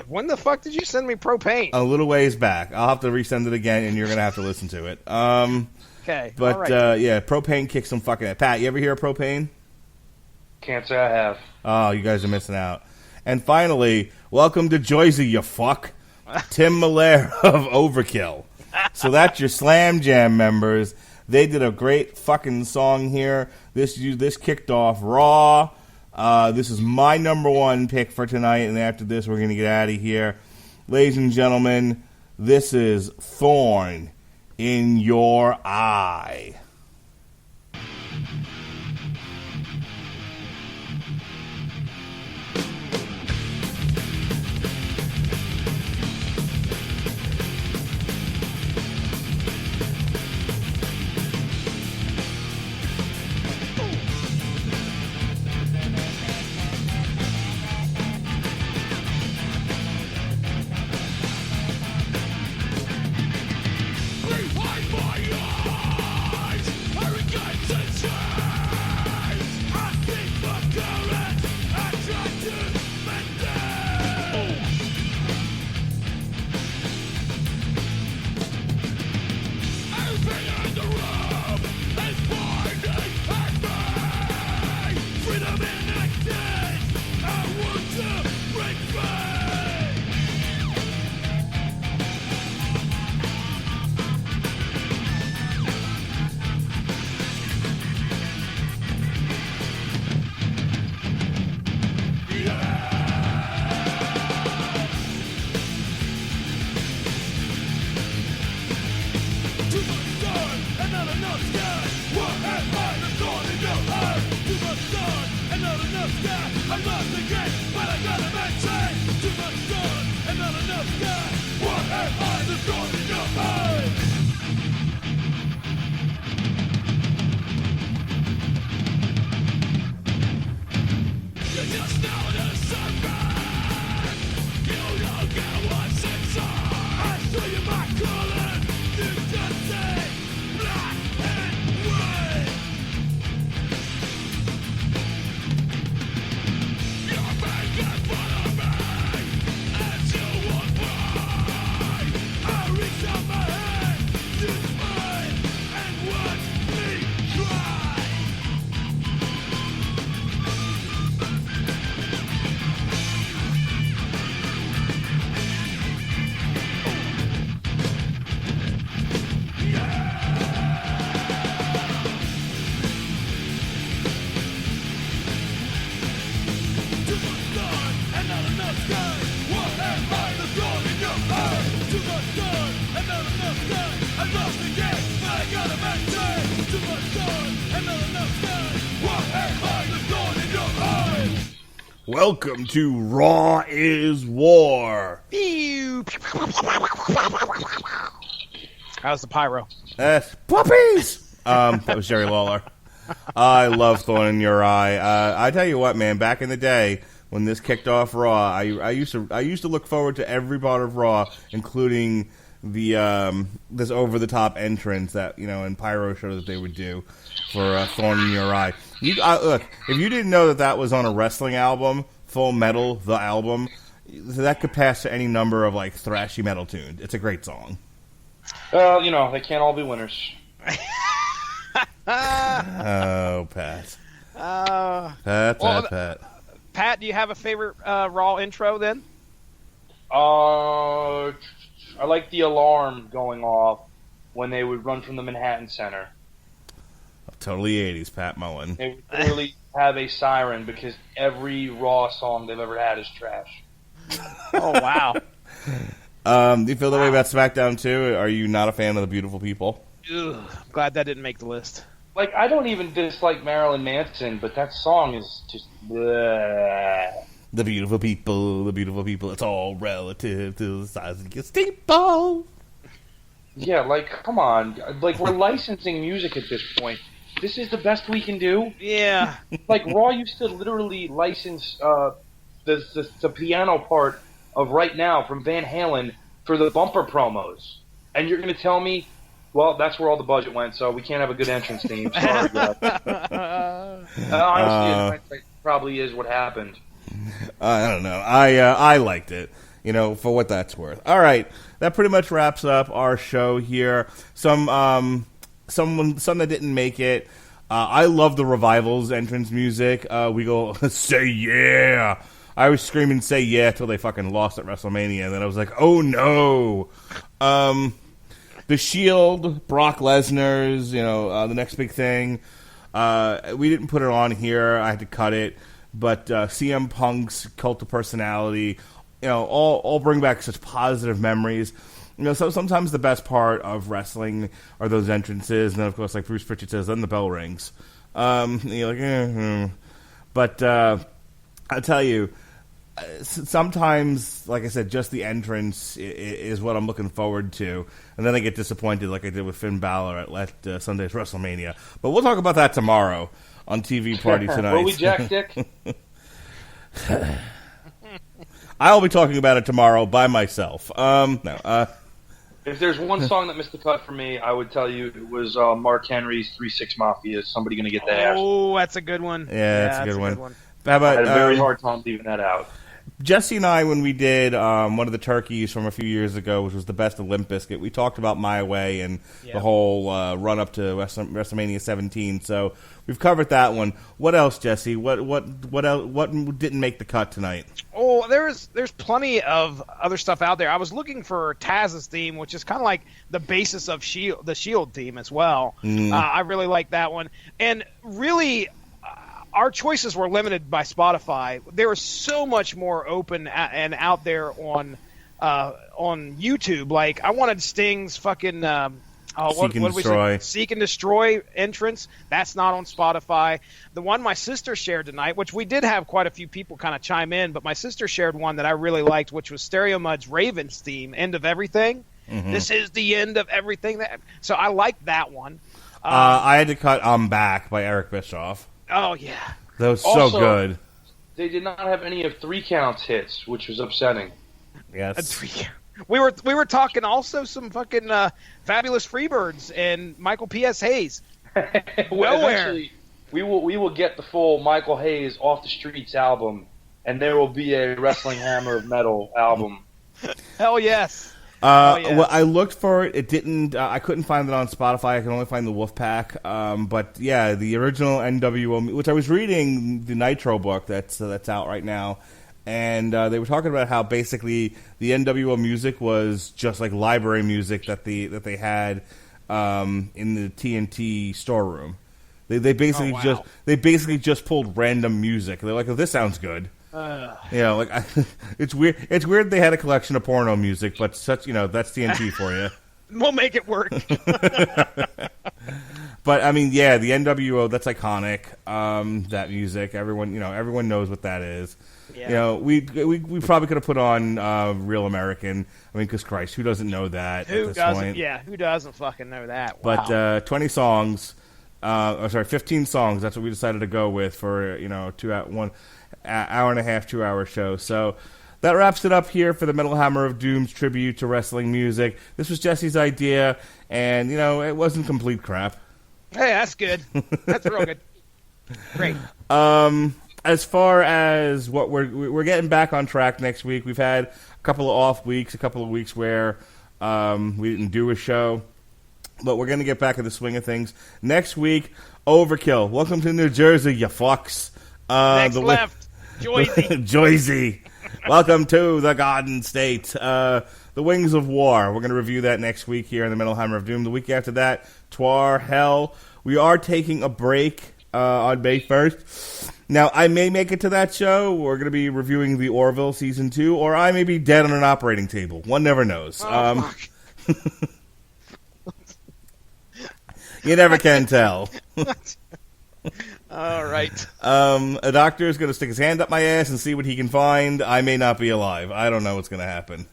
When the fuck did you send me Propane? A little ways back. I'll have to resend it again, and you're going to have to listen to it. Okay. But, all right. yeah, Propane kicks some fucking... Pat, you ever hear of Propane? Can't say I have. Oh, you guys are missing out. And finally, welcome to Joyzy, you fuck. Tim Miller of Overkill. So that's your Slam Jam members. They did a great fucking song here. This kicked off Raw. This is my number 1 pick for tonight, and after this, we're going to get out of here. Ladies and gentlemen, this is Thorn in Your Eye. Behind my eyes, Welcome to Raw is War. How's the pyro? Puppies! That was Jerry Lawler. I love Thorn in Your Eye. I tell you what, man, back in the day when this kicked off Raw, I used to look forward to every part of Raw, including the this over the top entrance that and pyro show that they would do for Thorn in Your Eye. Look, if you didn't know that was on a wrestling album, Full Metal, the album, that could pass to any number of like thrashy metal tunes. It's a great song. They can't all be winners. Oh, Pat. Pat. Pat, do you have a favorite Raw intro then? I like the alarm going off when they would run from the Manhattan Center. Totally 80s, Pat Mullin. They would clearly have a siren because every Raw song they've ever had is trash. Oh, wow. Do you feel the way about SmackDown too? Are you not a fan of the Beautiful People? Ugh, I'm glad that didn't make the list. Like, I don't even dislike Marilyn Manson, but that song is just... bleh. The beautiful people, it's all relative to the size of your steeple. Yeah, like, come on. Like, we're licensing music at this point. This is the best we can do? Yeah. Like, Raw used to literally license the piano part of Right Now from Van Halen for the bumper promos. And you're going to tell me, well, that's where all the budget went, so we can't have a good entrance theme. Sorry, guys. Honestly, it probably is what happened. I don't know. I liked it, for what that's worth. All right, that pretty much wraps up our show here. Some that didn't make it. I love the Revival's entrance music. We go, say yeah. I was screaming say yeah till they fucking lost at WrestleMania, and then I was like, oh no. The Shield, Brock Lesnar's, the next big thing. We didn't put it on here. I had to cut it. But CM Punk's Cult of Personality, all bring back such positive memories. So sometimes the best part of wrestling are those entrances, and then of course, like Bruce Pritchard says, then the bell rings. You're like, But I'll tell you, sometimes, like I said, just the entrance is what I'm looking forward to, and then I get disappointed, like I did with Finn Balor at Sunday's WrestleMania. But we'll talk about that tomorrow on TV Party Tonight. Will we, Jack Dick? I'll be talking about it tomorrow by myself. If there's one song that missed the cut for me, I would tell you it was Mark Henry's 3-6 Mafia. Is somebody going to get that? Oh, that's a good one. Yeah, that's a good one. How about, I had a very hard time leaving that out. Jesse and I, when we did one of the turkeys from a few years ago, which was the best of Limp Bizkit, we talked about My Way and the whole run up to WrestleMania 17. So we've covered that one. What else, Jesse? What else? What didn't make the cut tonight? Oh, there's plenty of other stuff out there. I was looking for Taz's theme, which is kind of like the basis of the Shield theme as well. I really like that one, and really. Our choices were limited by Spotify. There was so much more open and out there on YouTube. Like, I wanted Sting's fucking Seek and Destroy entrance. That's not on Spotify. The one my sister shared tonight, which we did have quite a few people kind of chime in, but my sister shared one that I really liked, which was Stereo Mud's Ravens theme, End of Everything. Mm-hmm. This is the end of everything. So I liked that one. I had to cut I'm Back by Eric Bischoff. Oh, yeah. That was also, so good. They did not have any of 3 Counts hits, which was upsetting. Yes. We were talking also some fucking Fabulous Freebirds and Michael P.S. Hayes. Nowhere. We will get the full Michael Hayes Off the Streets album, and there will be a Wrestling Hammer of Metal album. Hell yes. Well, I looked for it. It didn't. I couldn't find it on Spotify. I could only find the Wolfpack. But yeah, the original NWO, which I was reading the Nitro book that's out right now, and they were talking about how basically the NWO music was just like library music that they had in the TNT storeroom. They basically just pulled random music. They're like, oh, this sounds good. It's weird. It's weird they had a collection of porno music, but that's TNT for you. We'll make it work. But I mean, yeah, the NWO, that's iconic. That music, everyone knows what that is. Yeah. We probably could have put on Real American. I mean, because Christ, who doesn't know that at this point? Yeah, who doesn't fucking know that? Wow. But 20 songs, 15 songs. That's what we decided to go with for 1 hour and a half, 2 hour show. So that wraps it up here for the Metal Hammer of Doom's tribute to wrestling music. This was Jesse's idea, and it wasn't complete crap. Hey, that's good. That's real good. Great. As far as what we're getting back on track next week, we've had a couple of off weeks, a couple of weeks where we didn't do a show, but we're going to get back in the swing of things. Next week, Overkill. Welcome to New Jersey, you fucks. Next left, Joyzy. Joyzy. Welcome to the Garden State. The Wings of War. We're going to review that next week here in the Metal Hammer of Doom. The week after that, Twar Hell. We are taking a break on May 1st. Now, I may make it to that show. We're going to be reviewing the Orville Season 2, or I may be dead on an operating table. One never knows. Fuck. You never can tell. All right. A doctor is going to stick his hand up my ass and see what he can find. I may not be alive. I don't know what's going to happen.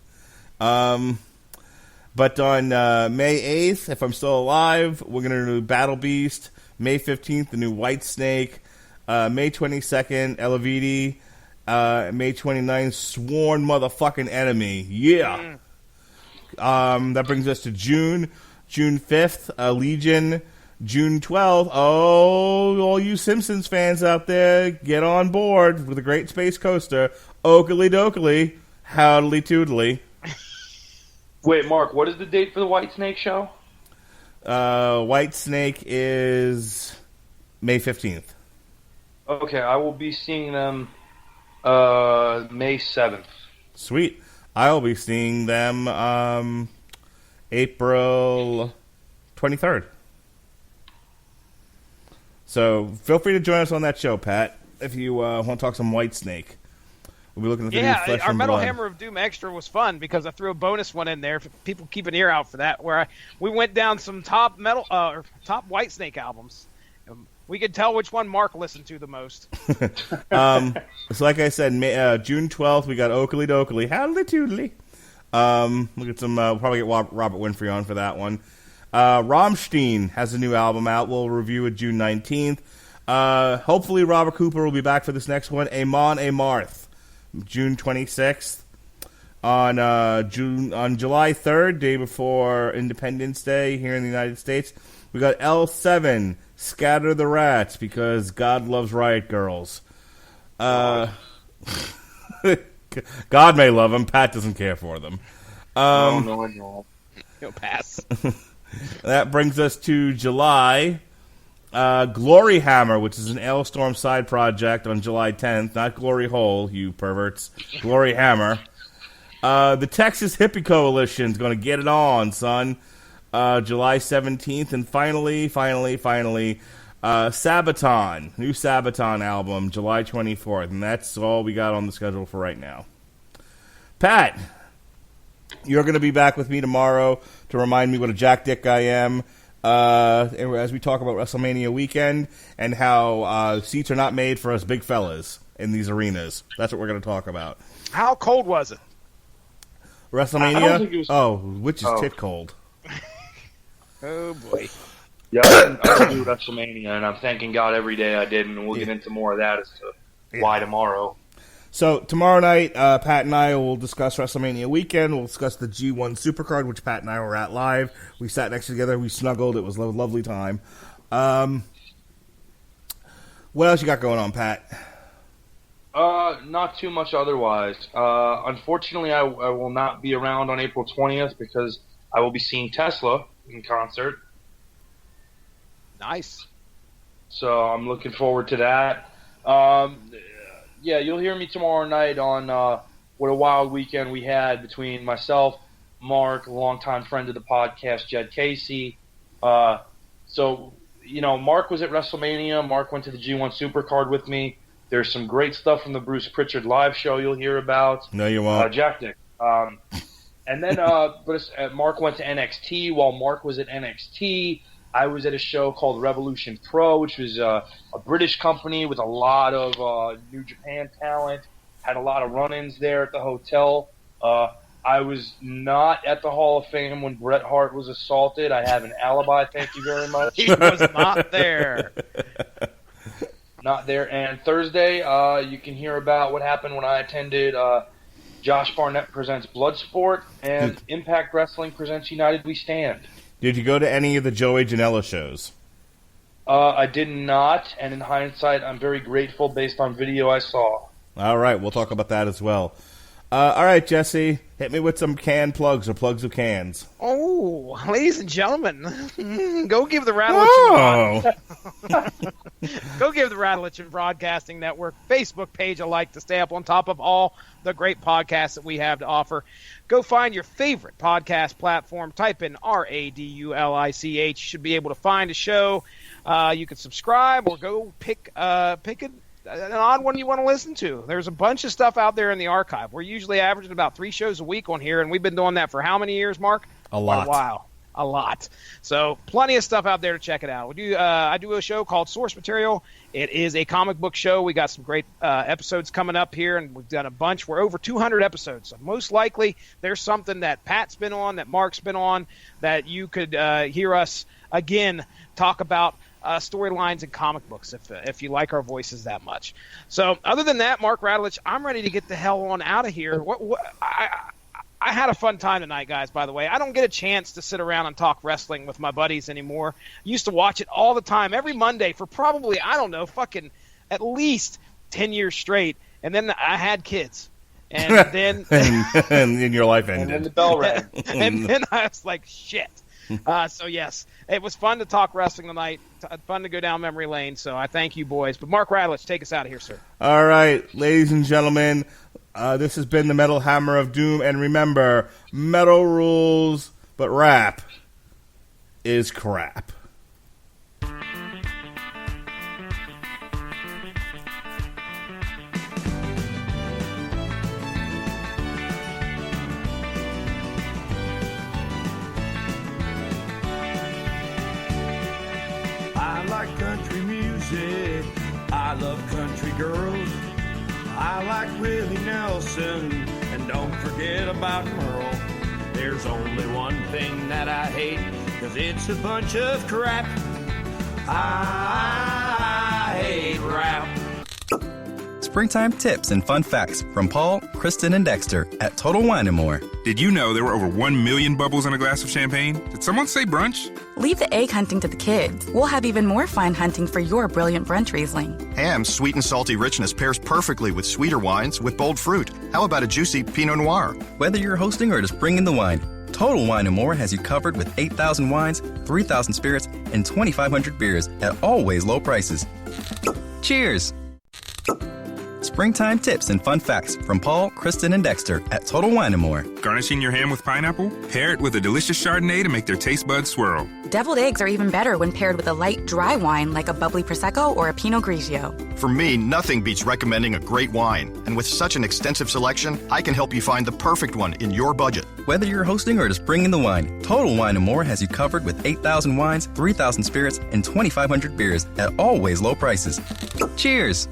But on May 8th, if I'm still alive, we're going to do Battle Beast. May 15th, the new White Snake. May 22nd, Elavidi. May 29th, Sworn Motherfucking Enemy. Yeah. That brings us to June. June 5th, Legion. June 12th, all you Simpsons fans out there, get on board with the Great Space Coaster. Oakley dokley, howdly toodly. Wait, Mark, what is the date for the White Snake show? White Snake is May 15th. Okay, I will be seeing them May 7th. Sweet. I'll be seeing them April 23rd. So feel free to join us on that show, Pat, if you want to talk some White Snake. We'll be looking at the new Flesh our and Metal Blood. Hammer of Doom Extra was fun because I threw a bonus one in there. If people keep an ear out for that, where we went down some top White Snake albums. We could tell which one Mark listened to the most. So like I said, June 12th, we got Oakley dokley, howdly toodly. Look at some. We'll probably get Robert Winfrey on for that one. Rammstein has a new album out. We'll review it June 19th. Hopefully Robert Cooper will be back for this next one. Amon Amarth, June 26th. On July 3rd, day before Independence Day here in the United States, we got L7, Scatter the Rats, because God loves riot girls. God may love them. Pat doesn't care for them. No. He'll pass. That brings us to July. Glory Hammer, which is an Ailstorm side project on July 10th. Not Glory Hole, you perverts. Glory Hammer. The Texas Hippie Coalition is going to get it on, son. July 17th. And finally, Sabaton. New Sabaton album, July 24th. And that's all we got on the schedule for right now. Pat, you're going to be back with me tomorrow to remind me what a jack dick I am as we talk about WrestleMania weekend and how seats are not made for us big fellas in these arenas. That's what we're going to talk about. How cold was it? WrestleMania? I don't think it was... which is tit cold. Oh, boy. Yeah, I didn't do WrestleMania, and I'm thanking God every day I did, and we'll get into more of that as to why tomorrow. So tomorrow night, Pat and I will discuss WrestleMania weekend. We'll discuss the G1 Supercard, which Pat and I were at live. We sat next to together. We snuggled. It was a lovely time. What else you got going on, Pat? Not too much otherwise. Unfortunately, I will not be around on April 20th because I will be seeing Tesla in concert. Nice. So I'm looking forward to that. Yeah, you'll hear me tomorrow night on what a wild weekend we had between myself, Mark, a longtime friend of the podcast, Jed Casey. So, Mark was at WrestleMania. Mark went to the G1 Supercard with me. There's some great stuff from the Bruce Pritchard live show you'll hear about. No, you won't. Jack Dick. And then Mark went to NXT. While Mark was at NXT, I was at a show called Revolution Pro, which was a British company with a lot of New Japan talent. Had a lot of run-ins there at the hotel. I was not at the Hall of Fame when Bret Hart was assaulted. I have an alibi, thank you very much. He was not there. Not there. And Thursday, you can hear about what happened when I attended Josh Barnett Presents Bloodsport and Impact Wrestling Presents United We Stand. Did you go to any of the Joey Janela shows? I did not, and in hindsight, I'm very grateful based on video I saw. All right, we'll talk about that as well. All right, Jesse, hit me with some can plugs or plugs of cans. Oh, ladies and gentlemen, go give the Radulich go give the Radulich and Broadcasting Network Facebook page a like to stay up on top of all the great podcasts that we have to offer. Go find your favorite podcast platform. Type in Radulich. You should be able to find a show. You can subscribe or go pick an odd one you want to listen to. There's a bunch of stuff out there in the archive. We're usually averaging about 3 shows a week on here, and we've been doing that for how many years, Mark? A lot. Quite a while. A lot. So plenty of stuff out there to check it out. I do a show called Source Material. It is a comic book show. We got some great episodes coming up here, and we've done a bunch. We're over 200 episodes. So most likely there's something that Pat's been on, that Mark's been on, that you could hear us again talk about storylines and comic books if you like our voices that much. So other than that, Mark Radulich, I'm ready to get the hell on out of here. I had a fun time tonight, guys, by the way. I don't get a chance to sit around and talk wrestling with my buddies anymore. I used to watch it all the time, every Monday for probably, I don't know, fucking at least 10 years straight. And then I had kids. And then... and your life ended. And then the bell rang. And then I was like, shit. So, yes, it was fun to talk wrestling tonight, fun to go down memory lane, so I thank you, boys. But Mark Radulich, take us out of here, sir. All right, ladies and gentlemen, this has been the Metal Hammer of Doom, and remember, metal rules, but rap is crap. I like country music. I love country girls. I like Willie Nelson. And don't forget about Merle. There's only one thing that I hate, 'cause it's a bunch of crap. I hate rap. Springtime tips and fun facts from Paul, Kristen, and Dexter at Total Wine & More. Did you know there were over 1 million bubbles in a glass of champagne? Did someone say brunch? Leave the egg hunting to the kids. We'll have even more fine hunting for your brilliant brunch Riesling. Ham's sweet and salty richness pairs perfectly with sweeter wines with bold fruit. How about a juicy Pinot Noir? Whether you're hosting or just bringing the wine, Total Wine & More has you covered with 8,000 wines, 3,000 spirits, and 2,500 beers at always low prices. Cheers! Springtime tips and fun facts from Paul, Kristen, and Dexter at Total Wine & More. Garnishing your ham with pineapple? Pair it with a delicious Chardonnay to make their taste buds swirl. Deviled eggs are even better when paired with a light, dry wine like a bubbly Prosecco or a Pinot Grigio. For me, nothing beats recommending a great wine. And with such an extensive selection, I can help you find the perfect one in your budget. Whether you're hosting or just bringing the wine, Total Wine & More has you covered with 8,000 wines, 3,000 spirits, and 2,500 beers at always low prices. Cheers!